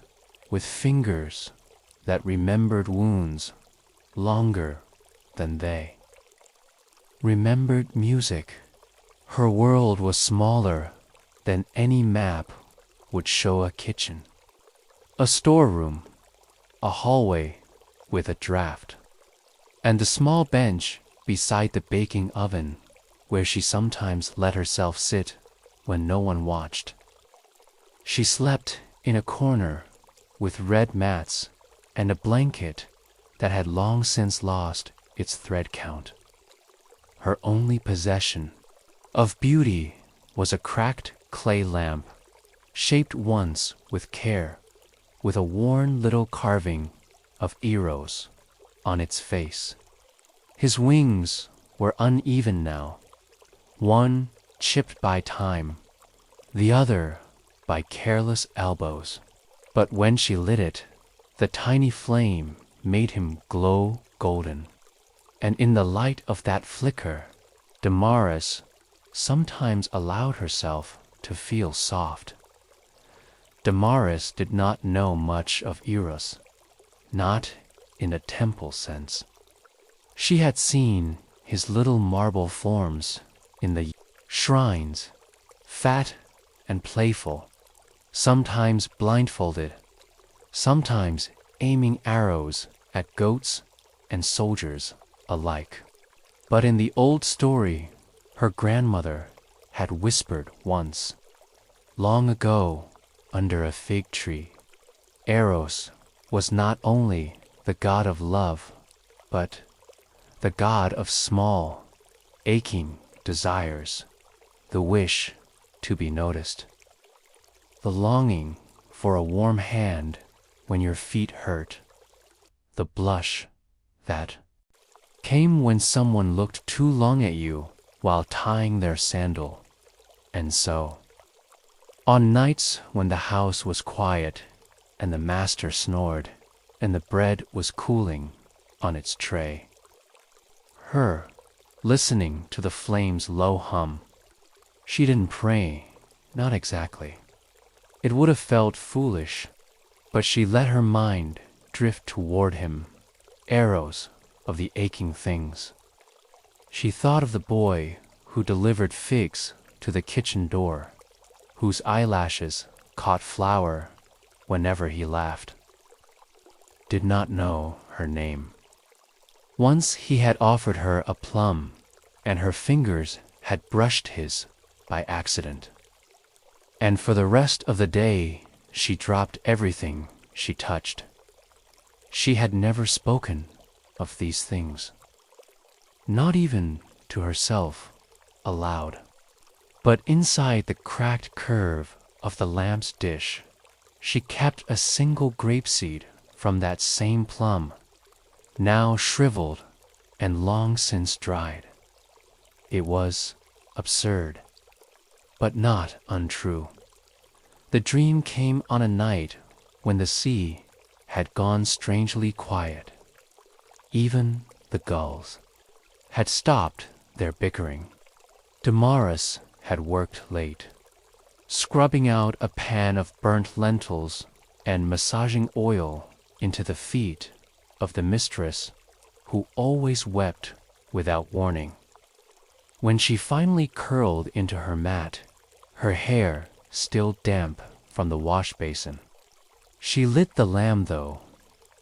with fingers that remembered wounds longer than they. Remembered music. Her world was smaller than any map would show a kitchen, a storeroom, a hallway with a draft, and the small bench beside the baking oven where she sometimes let herself sit when no one watched. She slept in a corner with red mats and a blanket that had long since lost its thread count. Her only possession of beauty was a cracked clay lamp, shaped once with care, with a worn little carving of Eros on its face. His wings were uneven now, one chipped by time, the other by careless elbows. But when she lit it, the tiny flame made him glow golden. And in the light of that flicker, Damaris sometimes allowed herself to feel soft. Damaris did not know much of Eros, not in a temple sense. She had seen his little marble forms in the shrines, fat and playful, sometimes blindfolded, sometimes aiming arrows at goats and soldiers alike. But in the old story, her grandmother had whispered once, long ago, under a fig tree, Eros was not only the god of love, but the god of small, aching desires, the wish to be noticed, the longing for a warm hand when your feet hurt, the blush that came when someone looked too long at you while tying their sandal, and so, on nights when the house was quiet and the master snored and the bread was cooling on its tray, her listening to the flame's low hum, she didn't pray, not exactly. It would have felt foolish, but she let her mind drift toward him, arrows of the aching things. She thought of the boy who delivered figs to the kitchen door, whose eyelashes caught flour whenever he laughed. Did not know her name. Once he had offered her a plum, and her fingers had brushed his by accident. And for the rest of the day, she dropped everything she touched. She had never spoken of these things, not even to herself aloud. But inside the cracked curve of the lamp's dish, she kept a single grapeseed from that same plum, now shriveled and long since dried. It was absurd, but not untrue. The dream came on a night when the sea had gone strangely quiet. Even the gulls had stopped their bickering. Damaris had worked late, scrubbing out a pan of burnt lentils and massaging oil into the feet of the mistress who always wept without warning. When she finally curled into her mat, her hair still damp from the wash basin, she lit the lamp though,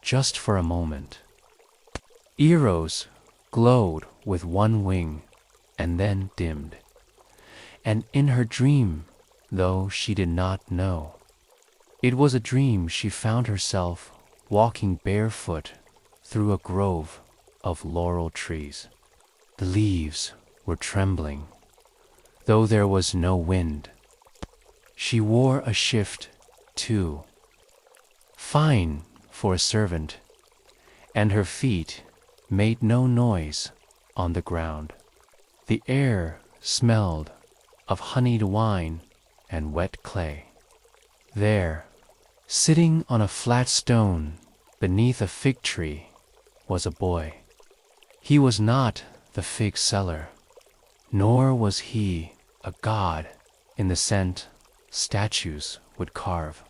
just for a moment. Eros glowed with one wing and then dimmed. And in her dream, though she did not know, it was a dream she found herself walking barefoot through a grove of laurel trees. The leaves were trembling, though there was no wind. She wore a shift, too, fine for a servant, and her feet made no noise on the ground. The air smelled of honeyed wine and wet clay. There, sitting on a flat stone beneath a fig tree, was a boy. He was not the fig seller, nor was he a god in the scent statues would carve.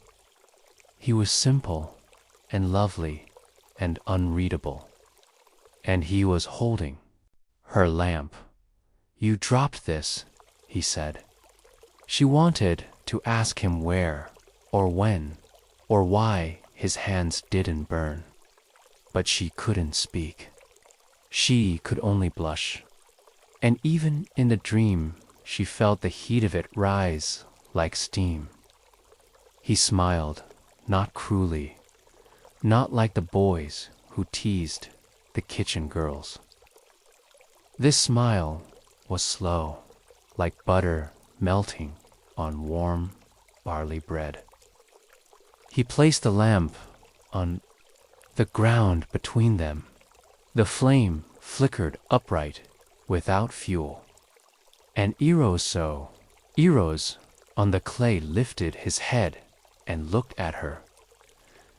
He was simple and lovely and unreadable, and he was holding her lamp. "You dropped this," he said. She wanted to ask him where or when or why his hands didn't burn, but she couldn't speak. She could only blush, and even in the dream she felt the heat of it rise like steam. He smiled, not cruelly, not like the boys who teased the kitchen girls. This smile was slow, like butter melting on warm barley bread. He placed the lamp on the ground between them. The flame flickered upright without fuel. And Eros on the clay lifted his head and looked at her.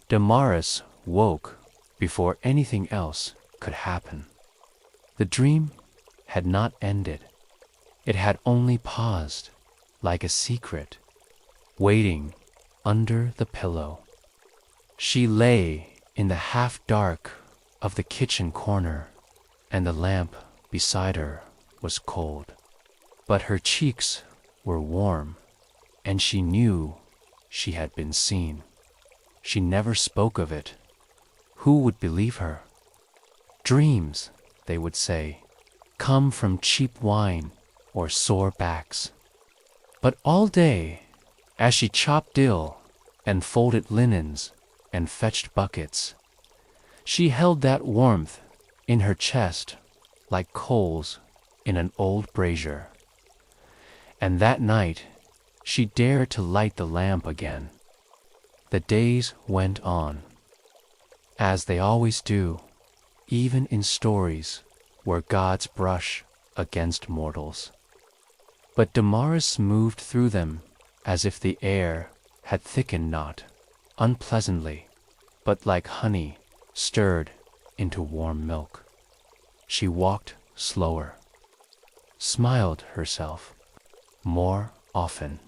Damaris woke before anything else could happen. The dream had not ended. It had only paused, like a secret, waiting under the pillow. She lay in the half-dark of the kitchen corner, and the lamp beside her was cold. But her cheeks were warm, and she knew she had been seen. She never spoke of it. Who would believe her? Dreams, they would say, come from cheap wine or sore backs. But all day, as she chopped dill and folded linens and fetched buckets, she held that warmth in her chest like coals in an old brazier. And that night, she dared to light the lamp again. The days went on, as they always do, even in stories where gods brush against mortals. But Damaris moved through them as if the air had thickened not unpleasantly, but like honey stirred into warm milk. She walked slower, smiled herself more often,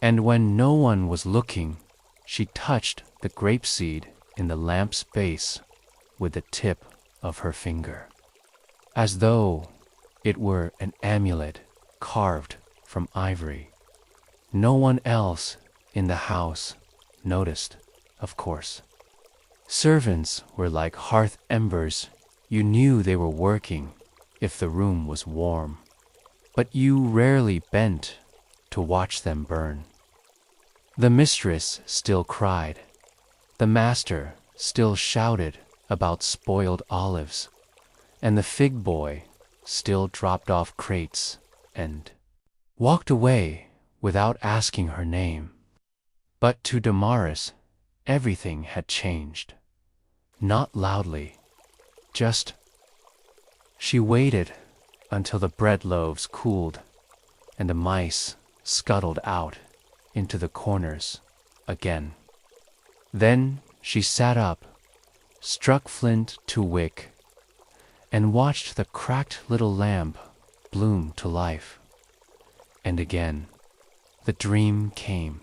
and when no one was looking, she touched the grapeseed in the lamp's base with the tip of her finger, as though it were an amulet carved from ivory. No one else in the house noticed, of course. Servants were like hearth embers. You knew they were working if the room was warm, but you rarely bent to watch them burn. The mistress still cried. The master still shouted about spoiled olives, and the fig boy still dropped off crates and walked away without asking her name. But to Damaris, everything had changed. Not loudly, just. She waited until the bread loaves cooled and the mice scuttled out into the corners again. Then she sat up, struck flint to wick, and watched the cracked little lamp bloom to life. And again, the dream came.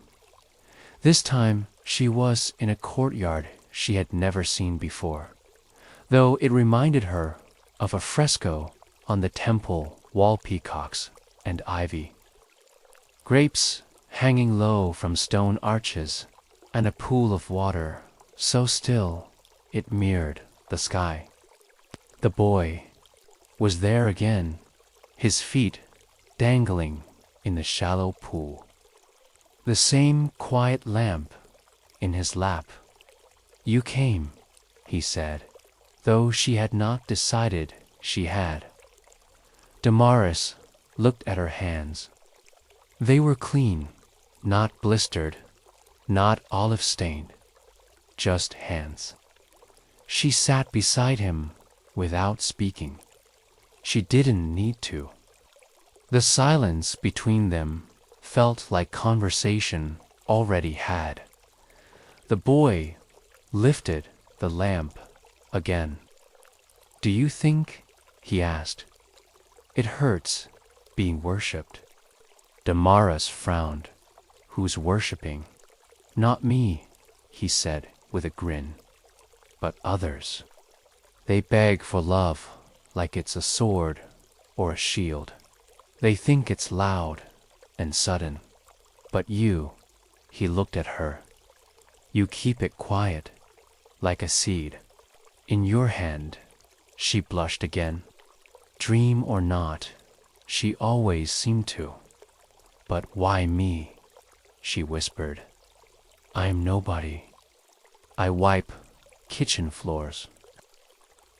This time she was in a courtyard she had never seen before, though it reminded her of a fresco on the temple wall peacocks and ivy. Grapes hanging low from stone arches, and a pool of water so still it mirrored the sky. The boy was there again, his feet dangling in the shallow pool. The same quiet lamp in his lap. "You came," he said, though she had not decided she had. Damaris looked at her hands. They were clean, not blistered, not olive-stained, just hands. She sat beside him without speaking. She didn't need to. The silence between them felt like conversation already had. The boy lifted the lamp again. "Do you think," he asked, "it hurts being worshipped?" Damaris frowned. "Who's worshipping?" "Not me," he said with a grin, "but others. They beg for love like it's a sword or a shield. They think it's loud and sudden. But you," he looked at her, "you keep it quiet, like a seed. In your hand." She blushed again. Dream or not, she always seemed to. "But why me?" she whispered. "I'm nobody. I wipe kitchen floors.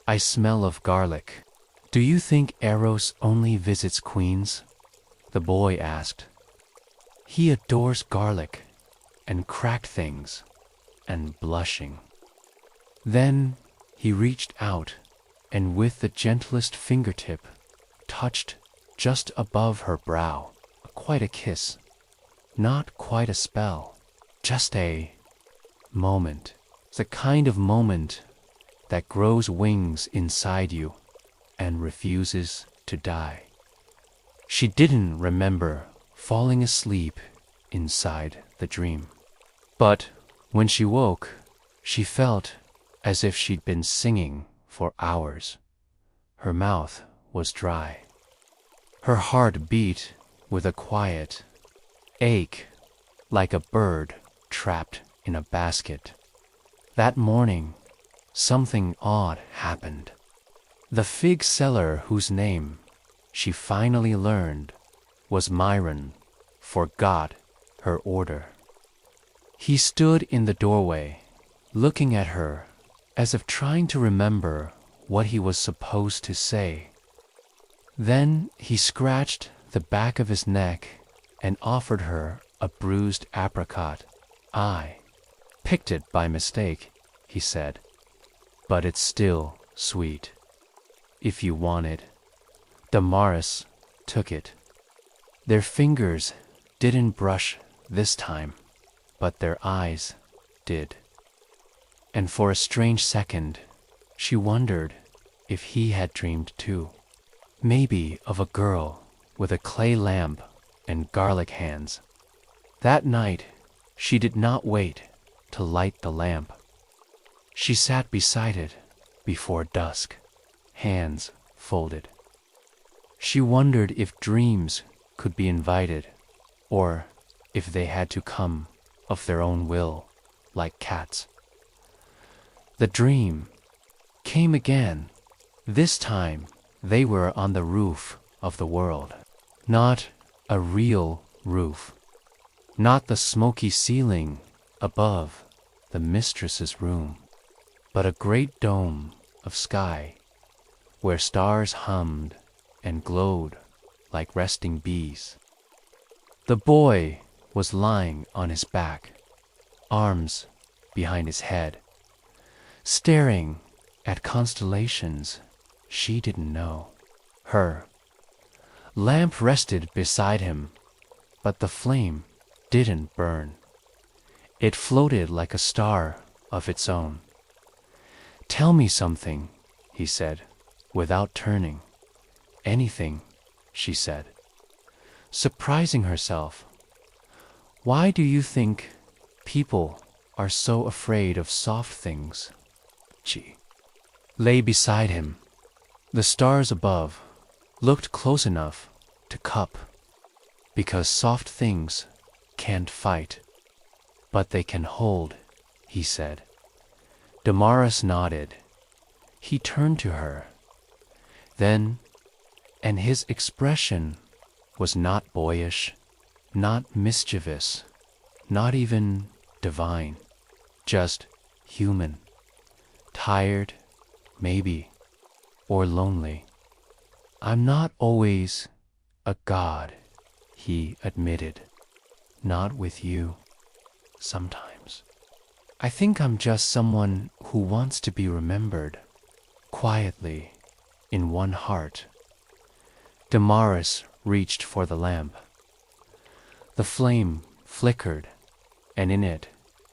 I smell of garlic." "Do you think Eros only visits queens?" the boy asked. "He adores garlic and cracked things and blushing." Then he reached out and with the gentlest fingertip touched just above her brow. Quite a kiss, not quite a spell, just a moment. The kind of moment that grows wings inside you and refuses to die. She didn't remember falling asleep inside the dream. But when she woke, she felt as if she'd been singing for hours. Her mouth was dry. Her heart beat with a quiet ache, like a bird trapped in a basket. That morning, something odd happened. The fig seller whose name she finally learned was Myron forgot her order. He stood in the doorway, looking at her as if trying to remember what he was supposed to say. Then he scratched the back of his neck and offered her a bruised apricot. "I picked it by mistake," he said, "but it's still sweet. If you want it." Damaris took it. Their fingers didn't brush this time, but their eyes did. And for a strange second, she wondered if he had dreamed too. Maybe of a girl with a clay lamp and garlic hands. That night, she did not wait to light the lamp. She sat beside it before dusk, hands folded. She wondered if dreams could be invited, or if they had to come of their own will, like cats. The dream came again. This time, they were on the roof of the world. Not a real roof. Not the smoky ceiling above the mistress's room, but a great dome of sky where stars hummed and glowed like resting bees. The boy was lying on his back, arms behind his head, staring at constellations she didn't know. Her lamp rested beside him, but the flame didn't burn. It floated like a star of its own. "Tell me something," he said, without turning. "Anything," she said, surprising herself. "Why do you think people are so afraid of soft things?" She lay beside him. The stars above looked close enough to cup, because soft things can't fight, but they can hold, he said. Damaris nodded. He turned to her. Then, and his expression was not boyish, not mischievous, not even divine, just human, tired, maybe, or lonely. "I'm not always a god," he admitted. "Not with you. Sometimes. I think I'm just someone who wants to be remembered, quietly, in one heart, Damaris reached for the lamp. The flame flickered, and in it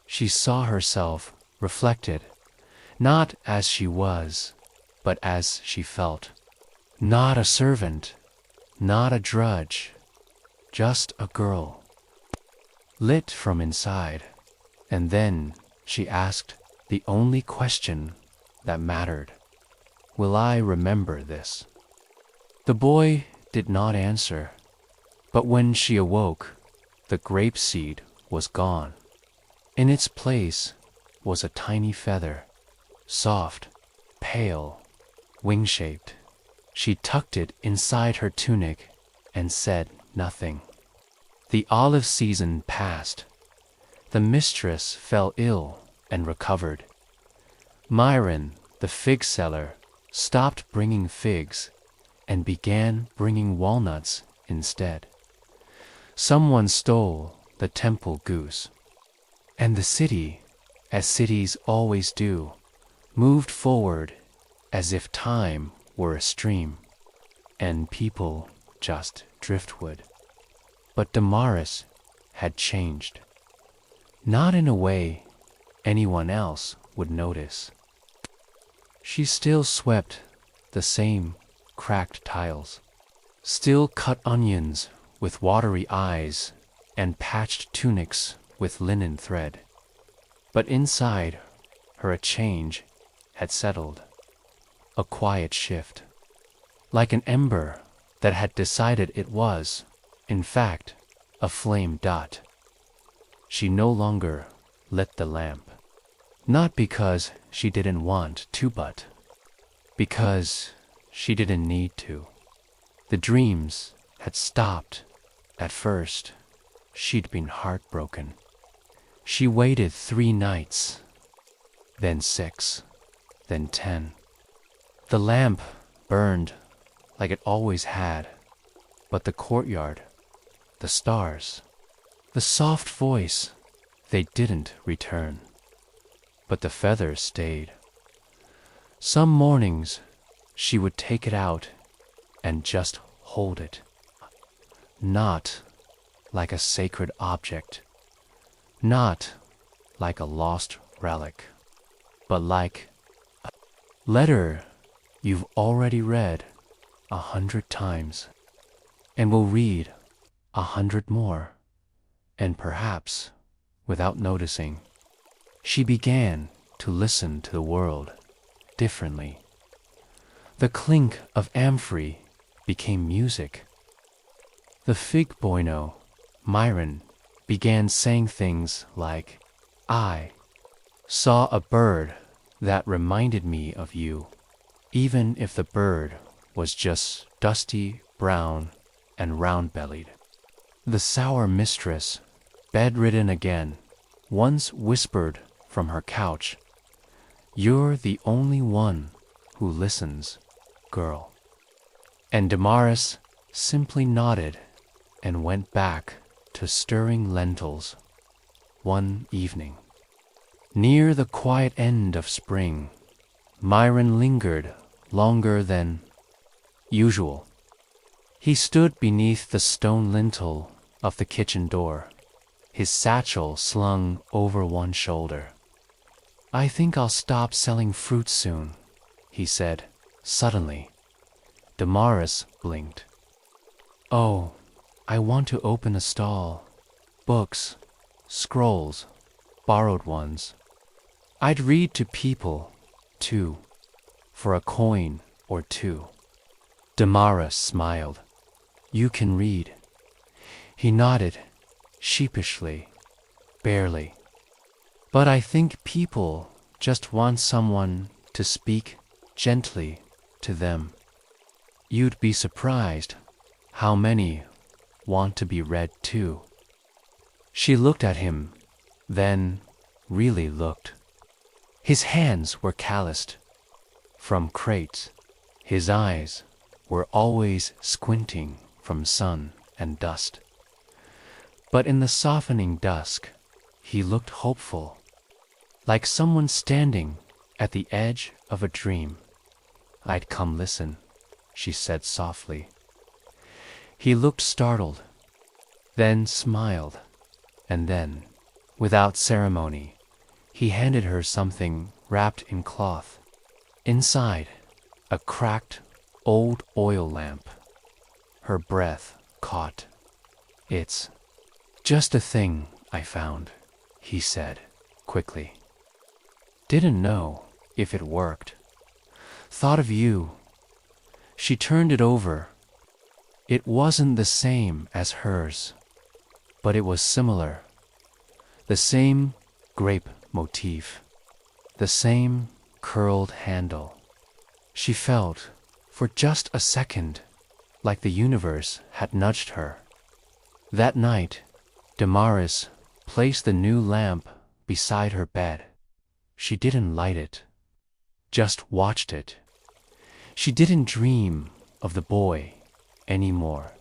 she saw herself reflected, not as she was, but as she felt. Not a servant, not a drudge, just a girl, lit from inside. And then she asked the only question that mattered. Will I remember this? The boy did not answer, but when she awoke, the grape seed was gone. In its place was a tiny feather, soft, pale, wing-shaped. She tucked it inside her tunic and said nothing. The olive season passed. The mistress fell ill and recovered. Myron, the fig seller, stopped bringing figs and began bringing walnuts instead. Someone stole the temple goose. And the city, as cities always do, moved forward as if time were a stream, and people just driftwood. But Damaris had changed. Not in a way anyone else would notice. She still swept the same cracked tiles, still cut onions with watery eyes and patched tunics with linen thread. But inside her a change had settled, a quiet shift, like an ember that had decided it was, in fact, a flame dot. She no longer lit the lamp, not because she didn't want to, but because she didn't need to. The dreams had stopped. At first, she'd been heartbroken. She waited 3 nights, then 6, then 10. The lamp burned like it always had, but the courtyard, the stars, the soft voice, they didn't return. But the feather stayed. Some mornings, she would take it out and just hold it. Not like a sacred object, not like a lost relic, but like a letter you've already read 100 times and will read 100 more. And perhaps, without noticing, she began to listen to the world differently. The clink of amphory became music. The fig bueno, Myron, began saying things like, I saw a bird that reminded me of you, even if the bird was just dusty, brown, and round-bellied. The sour mistress, bedridden again, once whispered from her couch, You're the only one who listens, girl. And Damaris simply nodded and went back to stirring lentils. One evening, near the quiet end of spring, Myron lingered longer than usual. He stood beneath the stone lintel of the kitchen door, his satchel slung over one shoulder. I think I'll stop selling fruit soon, he said, suddenly. Damaris blinked. Oh, I want to open a stall. Books, scrolls, borrowed ones. I'd read to people, too, for a coin or 2. Damaris smiled. You can read. He nodded, sheepishly, barely. But I think people just want someone to speak gently to them. You'd be surprised how many want to be read too. She looked at him, then really looked. His hands were calloused from crates. His eyes were always squinting from sun and dust. But in the softening dusk, he looked hopeful, like someone standing at the edge of a dream. I'd come listen, she said softly. He looked startled, then smiled, and then, without ceremony, he handed her something wrapped in cloth. Inside, a cracked, old oil lamp. Her breath caught. "It's just a thing I found," he said quickly. "Didn't know if it worked. Thought of you." She turned it over. It wasn't the same as hers, but it was similar. The same grape motif, the same curled handle. She felt, for just a second, like the universe had nudged her. That night, Damaris placed the new lamp beside her bed. She didn't light it, just watched it. She didn't dream of the boy anymore,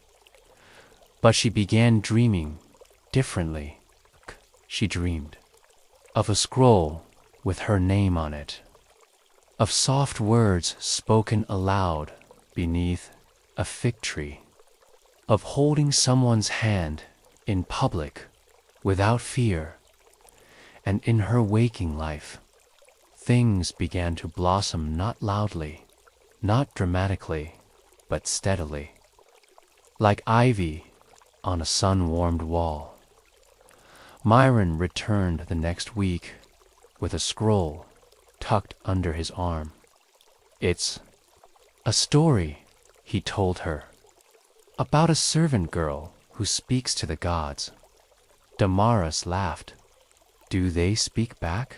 but she began dreaming differently. She dreamed of a scroll with her name on it, of soft words spoken aloud beneath a fig tree, of holding someone's hand in public without fear. And in her waking life, things began to blossom, not loudly, not dramatically, but steadily, like ivy on a sun-warmed wall. Myron returned the next week with a scroll tucked under his arm. "It's a story," he told her, "about a servant girl who speaks to the gods." Damaris laughed. "Do they speak back?"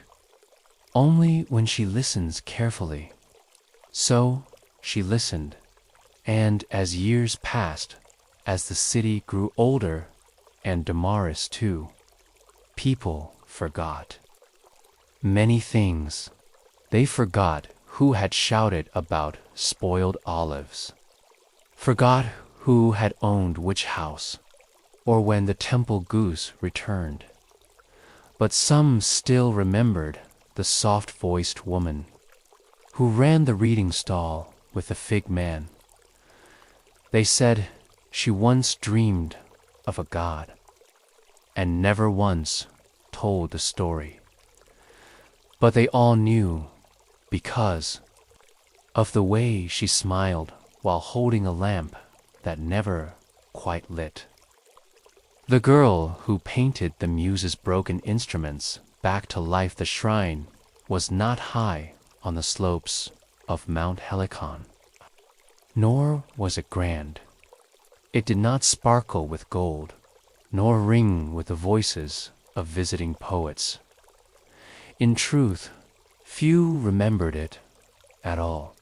"Only when she listens carefully." So she listened, and as years passed, as the city grew older, and Damaris too, people forgot many things. They forgot who had shouted about spoiled olives, forgot who had owned which house, or when the temple goose returned. But some still remembered the soft-voiced woman who ran the reading stall with the fig man. They said she once dreamed of a god, and never once told the story. But they all knew because of the way she smiled while holding a lamp that never quite lit. The girl who painted the muse's broken instruments back to life. The shrine was not high on the slopes of Mount Helicon, nor was it grand. It did not sparkle with gold, nor ring with the voices of visiting poets. In truth, few remembered it at all.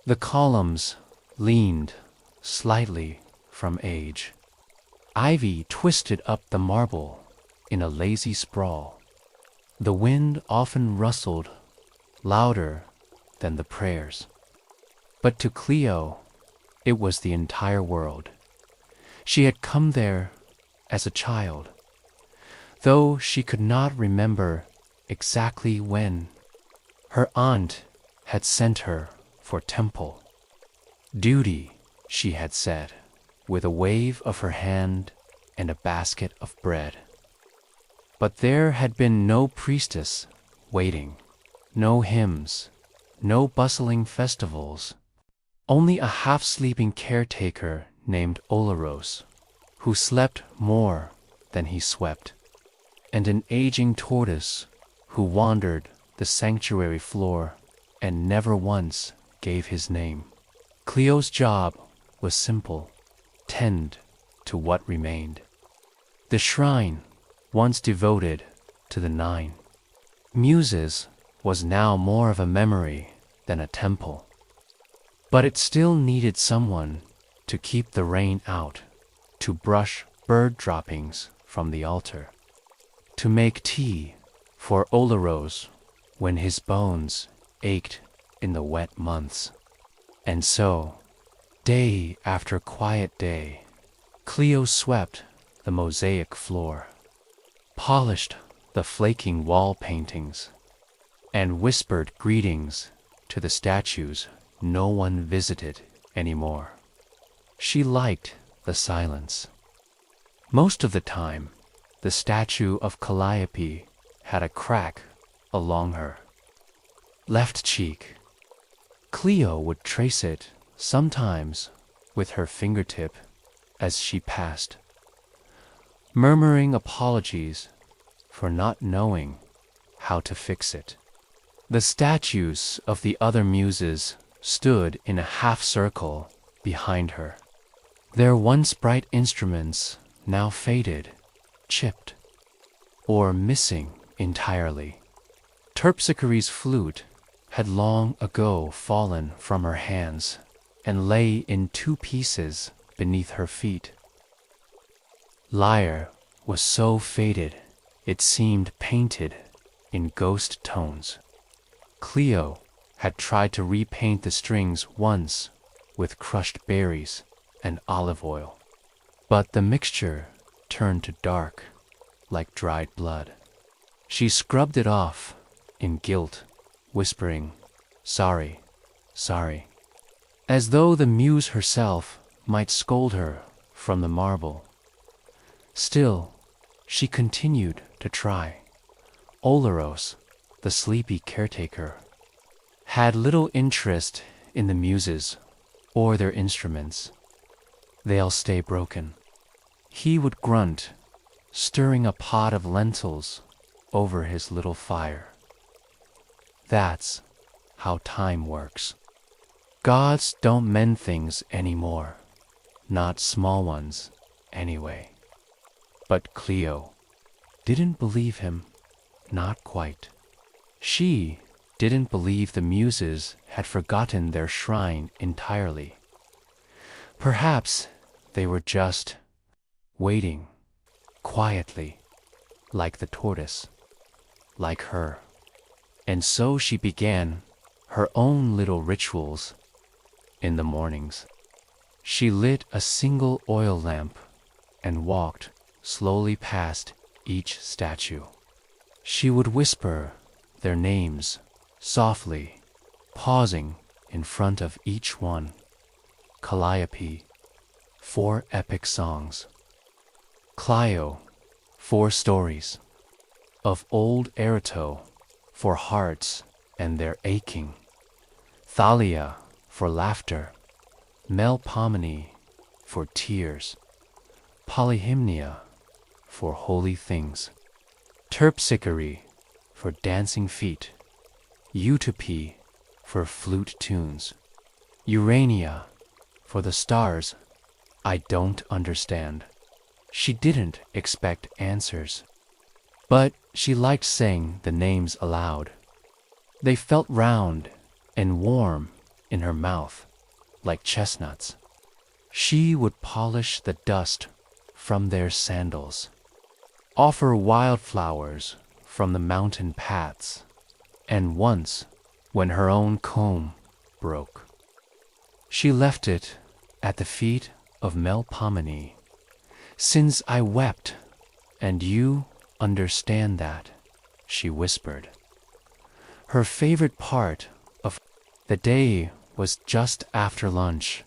The columns leaned slightly from age. Ivy twisted up the marble in a lazy sprawl. The wind often rustled louder than the prayers. But to Cleo, it was the entire world. She had come there as a child, though she could not remember exactly when. Her aunt had sent her for temple. "Duty," she had said, with a wave of her hand and a basket of bread. But there had been no priestess waiting, no hymns, no bustling festivals, only a half-sleeping caretaker named Olaros, who slept more than he swept, and an aging tortoise who wandered the sanctuary floor and never once gave his name. Cleo's job was simple: tend to what remained. The shrine, once devoted to the nine muses, was now more of a memory than a temple. But it still needed someone to keep the rain out, to brush bird droppings from the altar, to make tea for Olaros when his bones ached in the wet months. And so, day after quiet day, Cleo swept the mosaic floor, polished the flaking wall paintings, and whispered greetings to the statues no one visited anymore. She liked the silence. Most of the time, the statue of Calliope had a crack along her left cheek. Cleo would trace it, sometimes with her fingertip, as she passed, murmuring apologies for not knowing how to fix it. The statues of the other muses stood in a half circle behind her, their once bright instruments now faded, chipped, or missing entirely. Terpsichore's flute had long ago fallen from her hands and lay in two pieces beneath her feet. Lyre was so faded it seemed painted in ghost tones. Cleo had tried to repaint the strings once with crushed berries and olive oil, but the mixture turned to dark like dried blood. She scrubbed it off in guilt, whispering, "Sorry, sorry," as though the muse herself might scold her from the marble. Still, she continued to try. Olaros, the sleepy caretaker, had little interest in the muses or their instruments. "They'll stay broken." He would grunt, stirring a pot of lentils over his little fire. That's how time works. Gods don't mend things anymore, not small ones anyway. But Cleo didn't believe him, not quite. She didn't believe the muses had forgotten their shrine entirely. Perhaps they were just waiting quietly, like the tortoise, like her. And so she began her own little rituals in the mornings. She lit a single oil lamp and walked slowly past each statue. She would whisper their names softly, pausing in front of each one. Calliope, 4 epic songs. Clio, 4 stories. Of old Erato, for hearts and their aching. Thalia, for laughter. Melpomene, for tears. Polyhymnia, for holy things. Terpsichore, for dancing feet. Utopy, for flute tunes. Urania, for the stars I don't understand. She didn't expect answers, but she liked saying the names aloud. They felt round and warm in her mouth, like chestnuts. She would polish the dust from their sandals, offer wildflowers from the mountain paths, and once, when her own comb broke, she left it at the feet of Melpomene. "Since I wept, and you understand that," she whispered. Her favorite part of the day was just after lunch,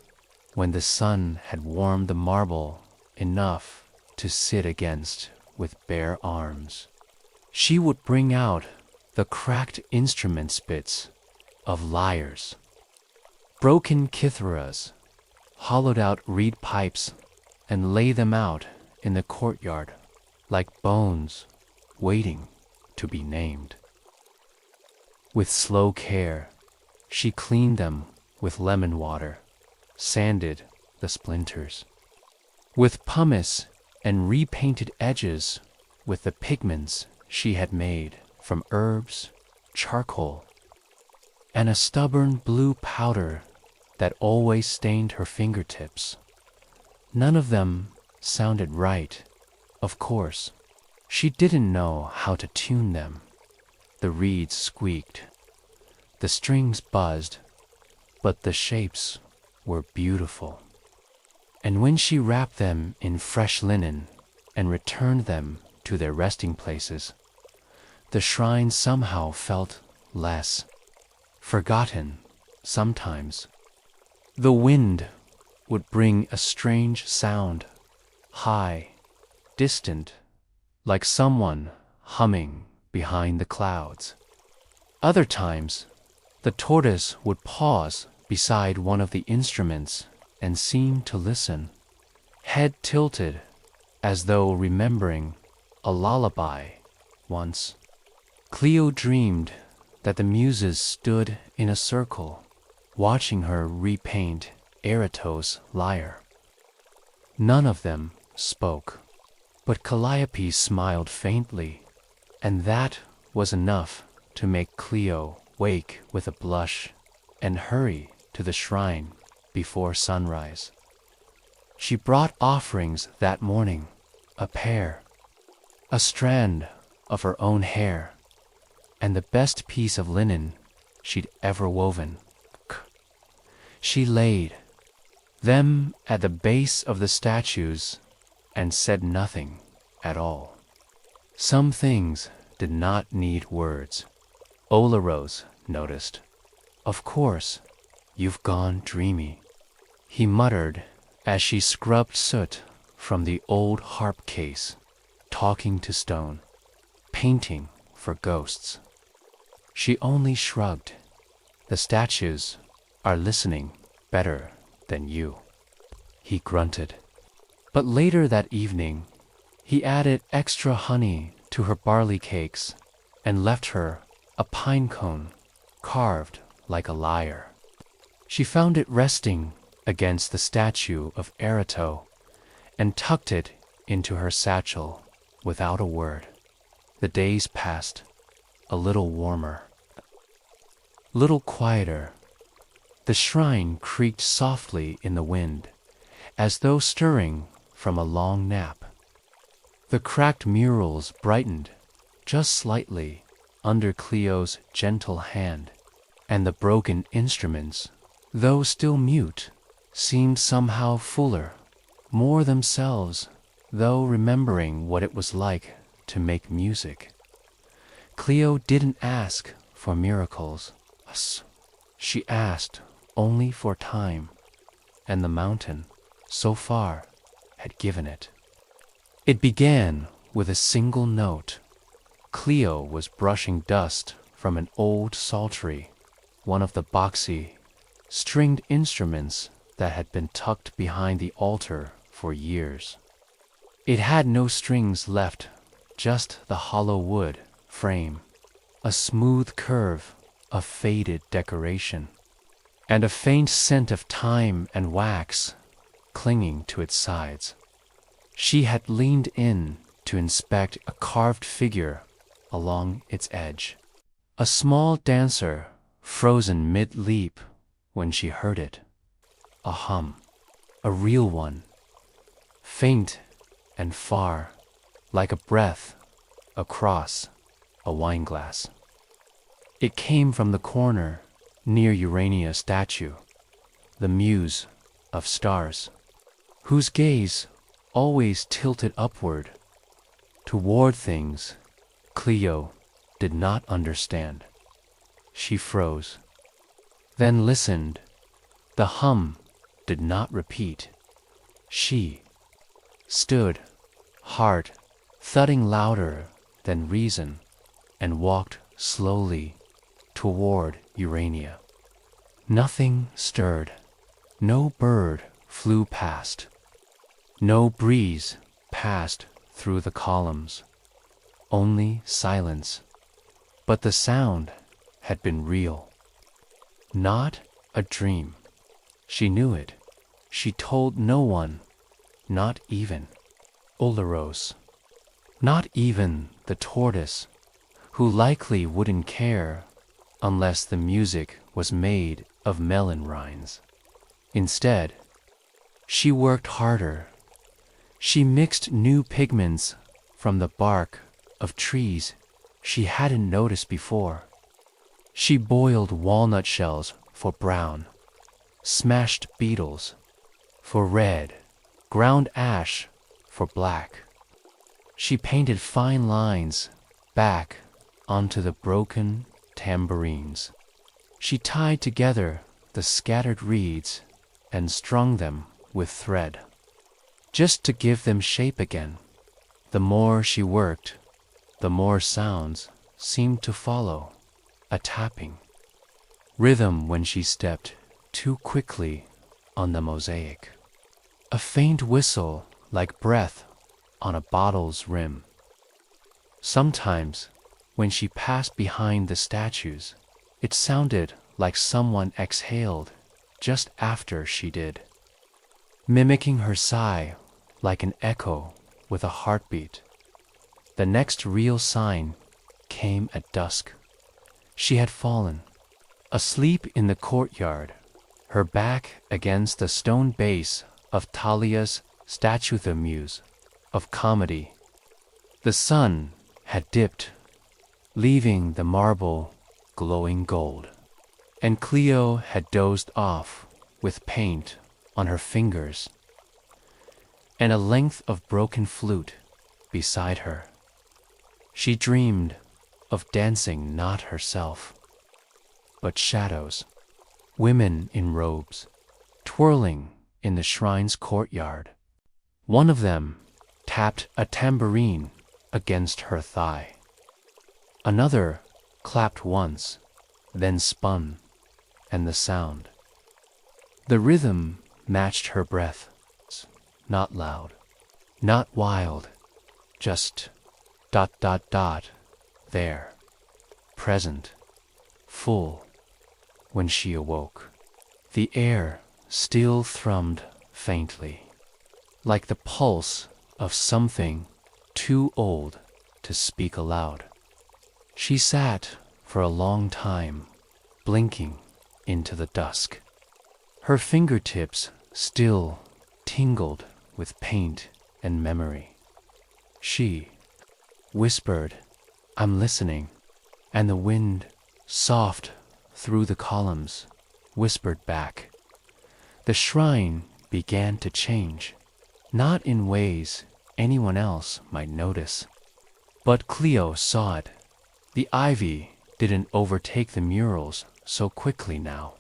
when the sun had warmed the marble enough to sit against with bare arms. She would bring out the cracked instrument spits of lyres, broken kitharas, hollowed out reed pipes, and lay them out in the courtyard like bones waiting to be named. With slow care, she cleaned them with lemon water, sanded the splinters. With pumice and repainted edges with the pigments she had made from herbs, charcoal, and a stubborn blue powder that always stained her fingertips. None of them sounded right, of course. She didn't know how to tune them. The reeds squeaked, the strings buzzed, but the shapes were beautiful. And when she wrapped them in fresh linen and returned them to their resting places, the shrine somehow felt less forgotten sometimes. The wind would bring a strange sound, high, distant, like someone humming behind the clouds. Other times, the tortoise would pause beside one of the instruments and seem to listen, head tilted as though remembering a lullaby once. Cleo dreamed that the muses stood in a circle, watching her repaint Erato's lyre. None of them spoke, but Calliope smiled faintly, and that was enough to make Cleo wake with a blush and hurry to the shrine before sunrise. She brought offerings that morning, a pear, a strand of her own hair, and the best piece of linen she'd ever woven. She laid them at the base of the statues and said nothing at all. Some things did not need words. Olaros noticed. "Of course, you've gone dreamy," he muttered as she scrubbed soot from the old harp case, talking to stone, painting for ghosts. She only shrugged. "The statues are listening better than you," he grunted. But later that evening, he added extra honey to her barley cakes and left her a pine cone carved like a lyre. She found it resting against the statue of Erato and tucked it into her satchel without a word. The days passed, a little warmer, little quieter. The shrine creaked softly in the wind, as though stirring from a long nap. The cracked murals brightened just slightly under Cleo's gentle hand, and the broken instruments, though still mute, seemed somehow fuller, more themselves, though remembering what it was like to make music. Cleo didn't ask for miracles. She asked only for time, and the mountain, so far, had given it. It began with a single note. Cleo was brushing dust from an old psaltery, one of the boxy, stringed instruments that had been tucked behind the altar for years. It had no strings left, just the hollow wood frame, a smooth curve of faded decoration, and a faint scent of thyme and wax clinging to its sides. She had leaned in to inspect a carved figure along its edge, a small dancer frozen mid-leap when she heard it. A hum, a real one, faint and far, like a breath across a wineglass. It came from the corner near Urania's statue, the muse of stars, whose gaze always tilted upward, toward things Cleo did not understand. She froze, then listened. The hum did not repeat. She stood, heart thudding louder than reason, and walked slowly toward Urania. Nothing stirred. No bird flew past. No breeze passed through the columns. Only silence. But the sound had been real. Not a dream. She knew it. She told no one, not even Olaros, not even the tortoise, who likely wouldn't care unless the music was made of melon rinds. Instead, she worked harder. She mixed new pigments from the bark of trees she hadn't noticed before. She boiled walnut shells for brown, smashed beetles for red, ground ash for black. She painted fine lines back onto the broken tambourines. She tied together the scattered reeds and strung them with thread, just to give them shape again. The more she worked, the more sounds seemed to follow, a tapping, rhythm when she stepped too quickly on the mosaic, a faint whistle like breath on a bottle's rim. Sometimes, when she passed behind the statues, it sounded like someone exhaled just after she did, mimicking her sigh like an echo with a heartbeat. The next real sign came at dusk. She had fallen, asleep in the courtyard, her back against the stone base of Thalia's statue, the muse of comedy. The sun had dipped, leaving the marble glowing gold, and Cleo had dozed off with paint on her fingers and a length of broken flute beside her. She dreamed of dancing not herself, but shadows, women in robes, twirling in the shrine's courtyard. One of them tapped a tambourine against her thigh. Another clapped once, then spun, and the sound. The rhythm matched her breath, not loud, not wild, just ... there, present, full. When she awoke, the air still thrummed faintly, like the pulse of something too old to speak aloud. She sat for a long time, blinking into the dusk. Her fingertips still tingled with paint and memory. She whispered, "I'm listening," and the wind, soft through the columns, whispered back. The shrine began to change, not in ways anyone else might notice. But Cleo saw it. The ivy didn't overtake the murals so quickly now.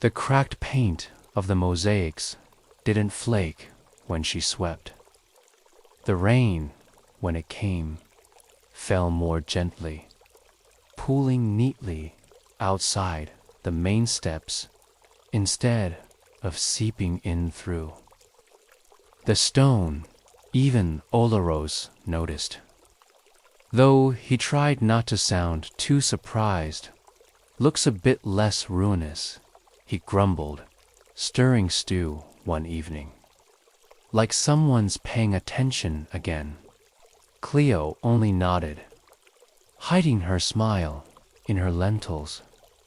The cracked paint of the mosaics didn't flake when she swept. The rain, when it came, fell more gently, pooling neatly outside the main steps instead of seeping in through. The stone, even Olaros noticed. Though he tried not to sound too surprised, looks a bit less ruinous, he grumbled, stirring stew one evening. Like someone's paying attention again. Cleo only nodded. Hiding her smile in her lentils,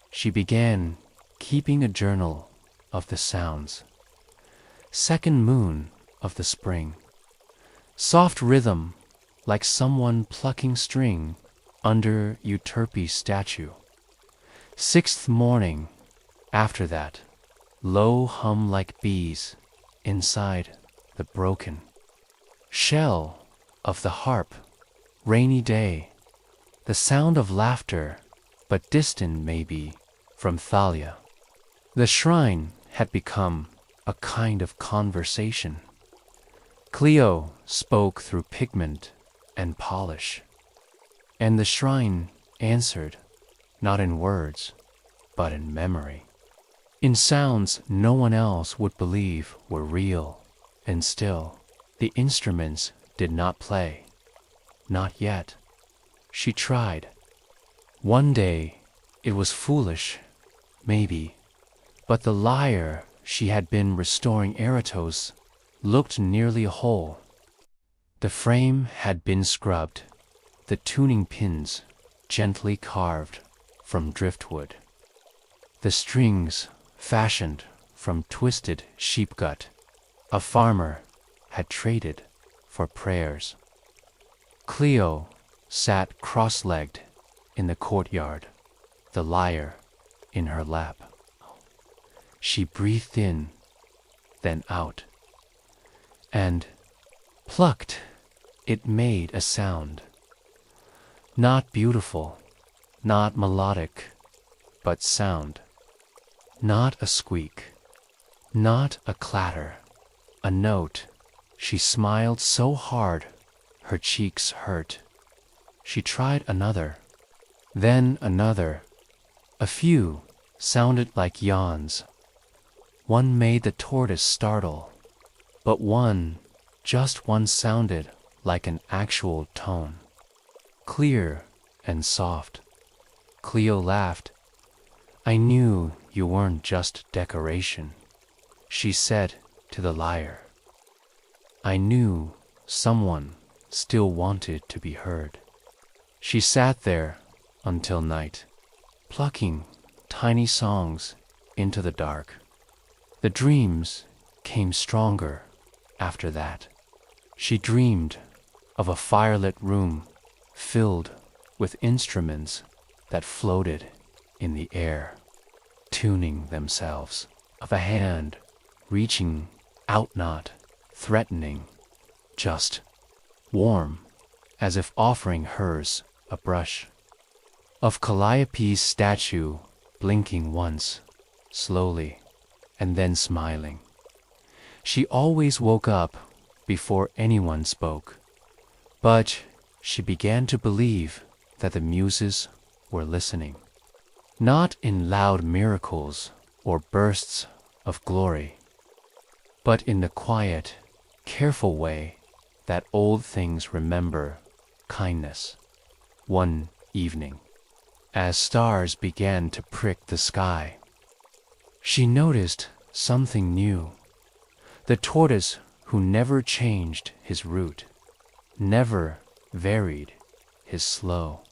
she began keeping a journal of the sounds. Second moon of the spring. Soft rhythm like someone plucking string under Euterpe's statue. Sixth morning, after that, low hum like bees inside the broken shell of the harp. Rainy day, the sound of laughter, but distant maybe from Thalia. The shrine had become a kind of conversation. Cleo spoke through pigment and polish, and the shrine answered, not in words, but in memory, in sounds no one else would believe were real, and still the instruments did not play. Not yet. She tried. One day it was foolish, maybe, but the lyre she had been restoring Eratos looked nearly whole. The frame had been scrubbed, the tuning pins gently carved from driftwood, the strings fashioned from twisted sheep gut a farmer had traded for prayers. Cleo sat cross-legged in the courtyard, the lyre in her lap. She breathed in, then out, and plucked. It made a sound. Not beautiful, not melodic, but sound. Not a squeak, not a clatter, a note. She smiled so hard, her cheeks hurt. She tried another, then another. A few sounded like yawns. One made the tortoise startle, but one, just one, sounded like an actual tone, clear and soft. Cleo laughed. "I knew you weren't just decoration," she said to the lyre. "I knew someone still wanted to be heard." She sat there until night, plucking tiny songs into the dark. The dreams came stronger after that. She dreamed of a firelit room filled with instruments that floated in the air, tuning themselves, of a hand reaching out, not threatening, just warm, as if offering hers a brush, of Calliope's statue blinking once, slowly, and then smiling. She always woke up before anyone spoke, but she began to believe that the muses were listening, not in loud miracles or bursts of glory, but in the quiet, careful way that old things remember kindness. One evening, as stars began to prick the sky, she noticed something new. The tortoise who never changed his route, never varied his slow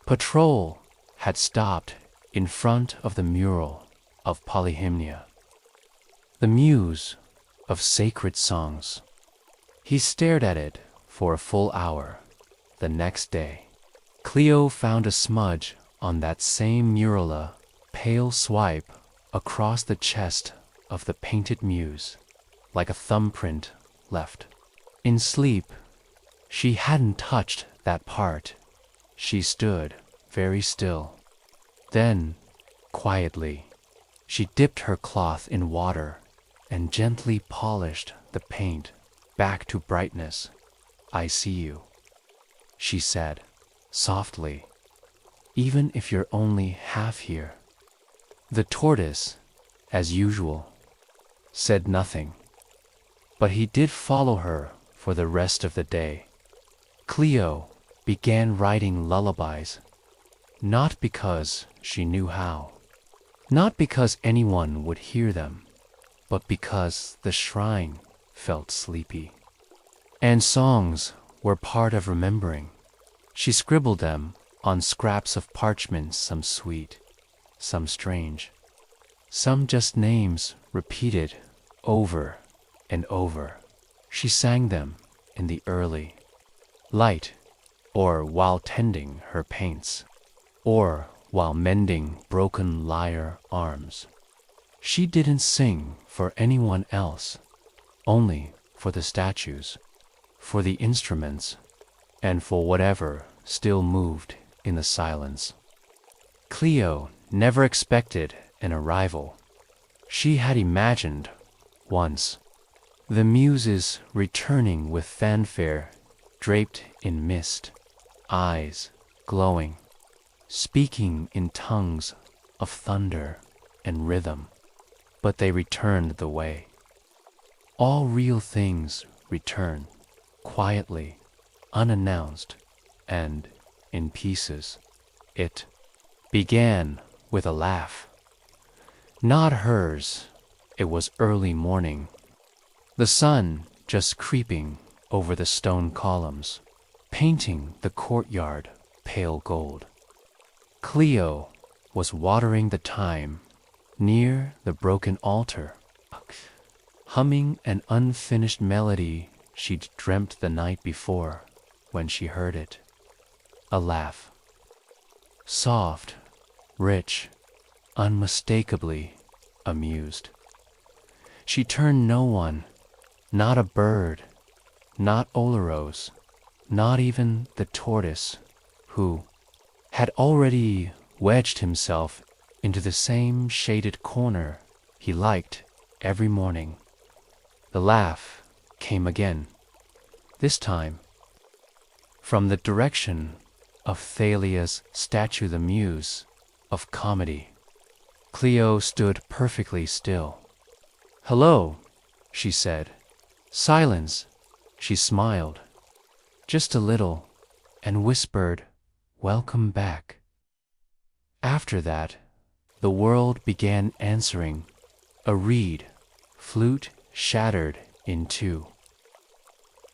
patrol, had stopped in front of the mural of Polyhymnia, the muse of sacred songs. He stared at it for a full hour. The next day, Cleo found a smudge on that same mural, a pale swipe across the chest of the painted muse, like a thumbprint left. In sleep, she hadn't touched that part. She stood very still. Then, quietly, she dipped her cloth in water and gently polished the paint back to brightness. "I see you," she said, softly, "even if you're only half here." The tortoise, as usual, said nothing, but he did follow her for the rest of the day. Cleo began writing lullabies, not because she knew how, not because anyone would hear them, but because the shrine felt sleepy. And songs were part of remembering. She scribbled them on scraps of parchment, some sweet, some strange, some just names repeated over and over. She sang them in the early light, or while tending her paints, or while mending broken lyre arms. She didn't sing for anyone else, only for the statues, for the instruments, and for whatever still moved in the silence. Cleo never expected an arrival. She had imagined, once, the muses returning with fanfare, draped in mist, eyes glowing, speaking in tongues of thunder and rhythm, but they returned the way. All real things return, quietly, unannounced, and in pieces. It began with a laugh. Not hers, it was early morning, the sun just creeping over the stone columns, painting the courtyard pale gold. Cleo was watering the thyme near the broken altar, humming an unfinished melody she'd dreamt the night before when she heard it. A laugh. Soft, rich, unmistakably amused. She turned no one, not a bird, not Olaros, not even the tortoise, who had already wedged himself into the same shaded corner he liked every morning, The laugh came again, this time from the direction of Thalia's statue, the muse of comedy. Cleo stood perfectly still. "Hello," she said. "Silence," she smiled, just a little, and whispered, "Welcome back." After that, the world began answering, a reed, flute shattered in two.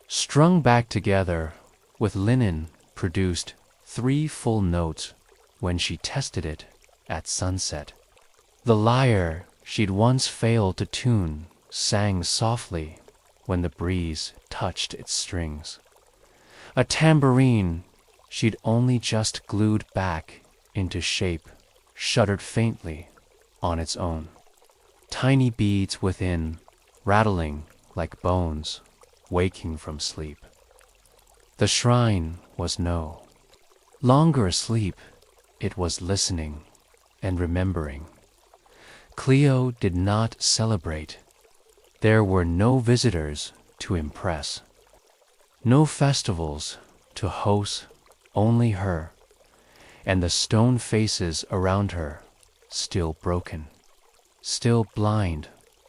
Strung back together with linen, produced 3 full notes when she tested it at sunset. The lyre she'd once failed to tune sang softly when the breeze touched its strings. A tambourine she'd only just glued back into shape shuddered faintly on its own. Tiny beads within, rattling like bones waking from sleep. The shrine was no longer asleep, it was listening and remembering. Cleo did not celebrate. There were no visitors to impress, no festivals to host, only her, and the stone faces around her, still broken, still blind,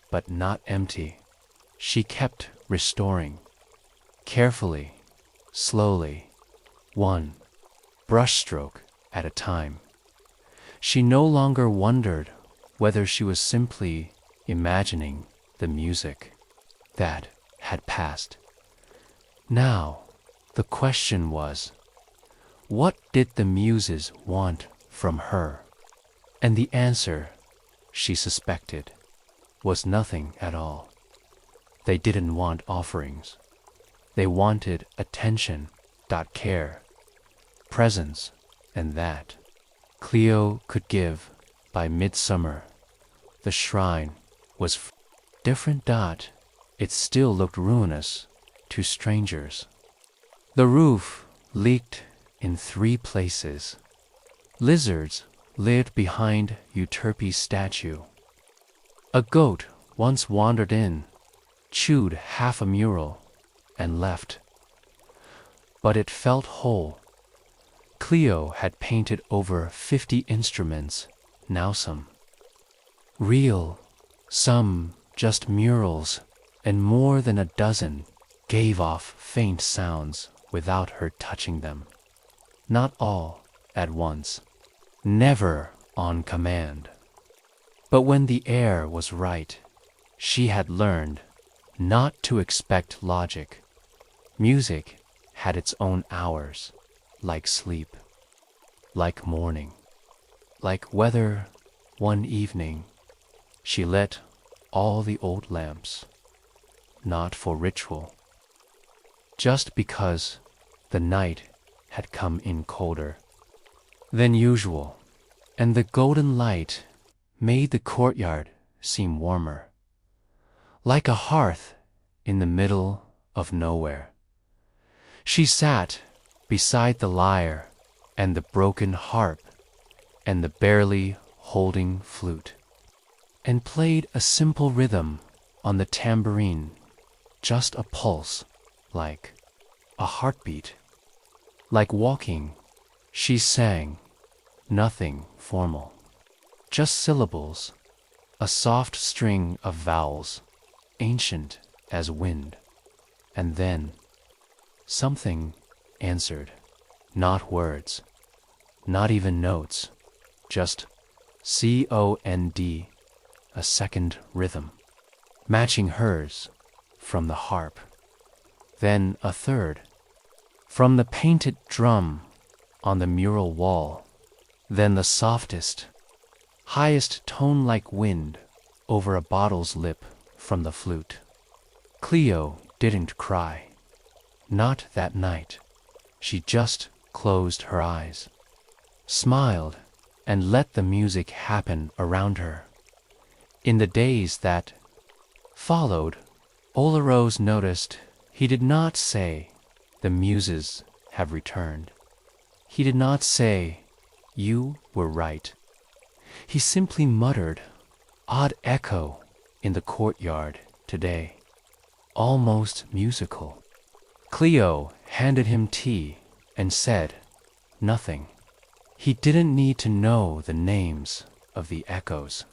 but not empty. She kept restoring, carefully, slowly, one brushstroke at a time. She no longer wondered whether she was simply imagining the music that had passed. Now, the question was, what did the muses want from her? And the answer, she suspected, was nothing at all. They didn't want offerings. They wanted attention, care, presence, and that Cleo could give. By midsummer, the shrine was different. It still looked ruinous to strangers. The roof leaked in 3 places. Lizards lived behind Euterpe's statue. A goat once wandered in, chewed half a mural, and left. But it felt whole. Cleo had painted over 50 instruments, now some real, some just murals, and more than a dozen gave off faint sounds without her touching them. Not all at once, never on command. But when the air was right, she had learned not to expect logic. Music had its own hours, like sleep, like morning, like weather. One evening, she lit all the old lamps, not for ritual, just because the night had come in colder than usual, and the golden light made the courtyard seem warmer, like a hearth in the middle of nowhere. She sat beside the lyre and the broken harp and the barely holding flute, and played a simple rhythm on the tambourine, just a pulse, like a heartbeat. Like walking, she sang, nothing formal, just syllables, a soft string of vowels, ancient as wind. And then something answered, not words, not even notes, just COND, a second rhythm, matching hers from the harp. Then a third, from the painted drum on the mural wall. Then the softest, highest tone like wind over a bottle's lip from the flute. Cleo didn't cry. Not that night. She just closed her eyes, smiled, and let the music happen around her. In the days that followed, Olorose noticed he did not say, "The muses have returned." He did not say, "You were right." He simply muttered, "Odd echo in the courtyard today." almost musical. Cleo handed him tea and said nothing. He didn't need to know the names of the echoes.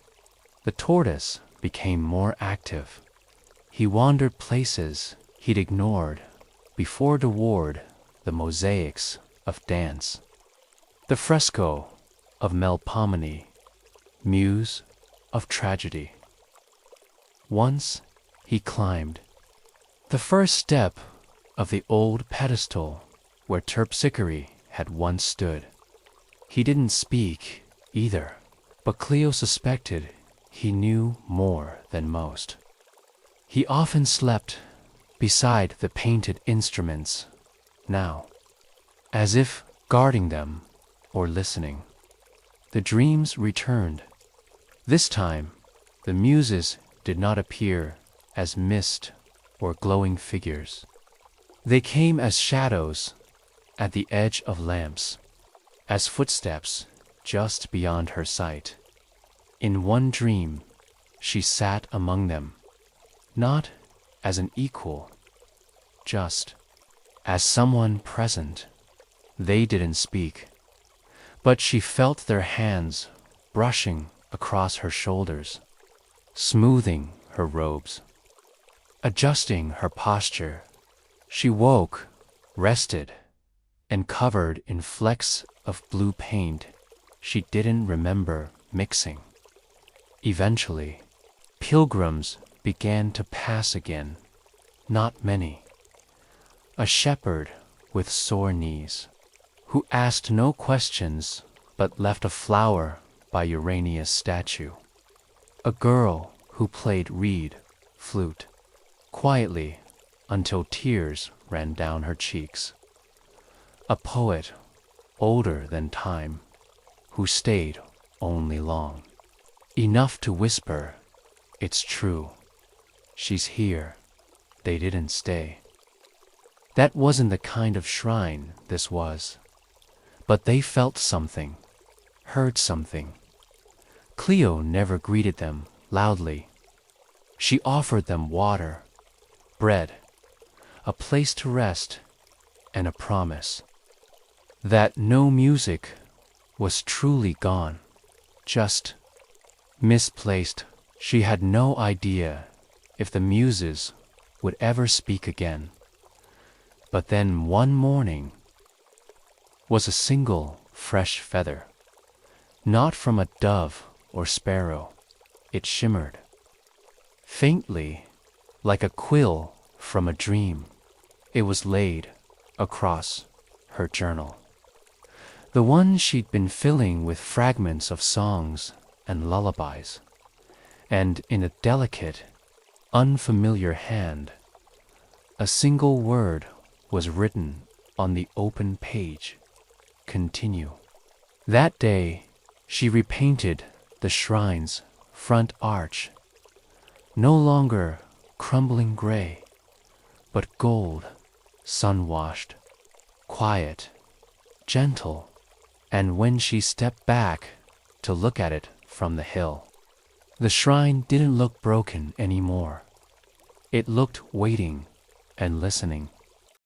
The tortoise became more active. He wandered places he'd ignored before toward the mosaics of dance, the fresco of Melpomene, muse of tragedy. Once he climbed the first step of the old pedestal where Terpsichore had once stood. He didn't speak either, but Cleo suspected he knew more than most. He often slept beside the painted instruments now, as if guarding them or listening. The dreams returned. This time, the muses did not appear as mist or glowing figures. They came as shadows at the edge of lamps, as footsteps just beyond her sight. In one dream, she sat among them, not as an equal, just as someone present. They didn't speak, but she felt their hands brushing across her shoulders, smoothing her robes, adjusting her posture. She woke, rested, and covered in flecks of blue paint she didn't remember mixing. Eventually, pilgrims began to pass again, not many. A shepherd with sore knees, who asked no questions but left a flower by Urania's statue. A girl who played reed, flute, quietly until tears ran down her cheeks. A poet older than time, who stayed only long, enough to whisper, "It's true, she's here, they didn't stay." That wasn't the kind of shrine this was, but they felt something, heard something. Cleo never greeted them loudly. She offered them water, bread, a place to rest, and a promise that no music was truly gone, just misplaced. She had no idea if the muses would ever speak again. But then one morning was a single fresh feather, not from a dove or sparrow. It shimmered faintly like a quill from a dream. It was laid across her journal, the one she'd been filling with fragments of songs and lullabies. And in a delicate, unfamiliar hand, a single word was written on the open page: continue. That day, she repainted the shrine's front arch, no longer crumbling gray, but gold, sun-washed, quiet, gentle. And when she stepped back to look at it from the hill, the shrine didn't look broken anymore. It looked waiting and listening.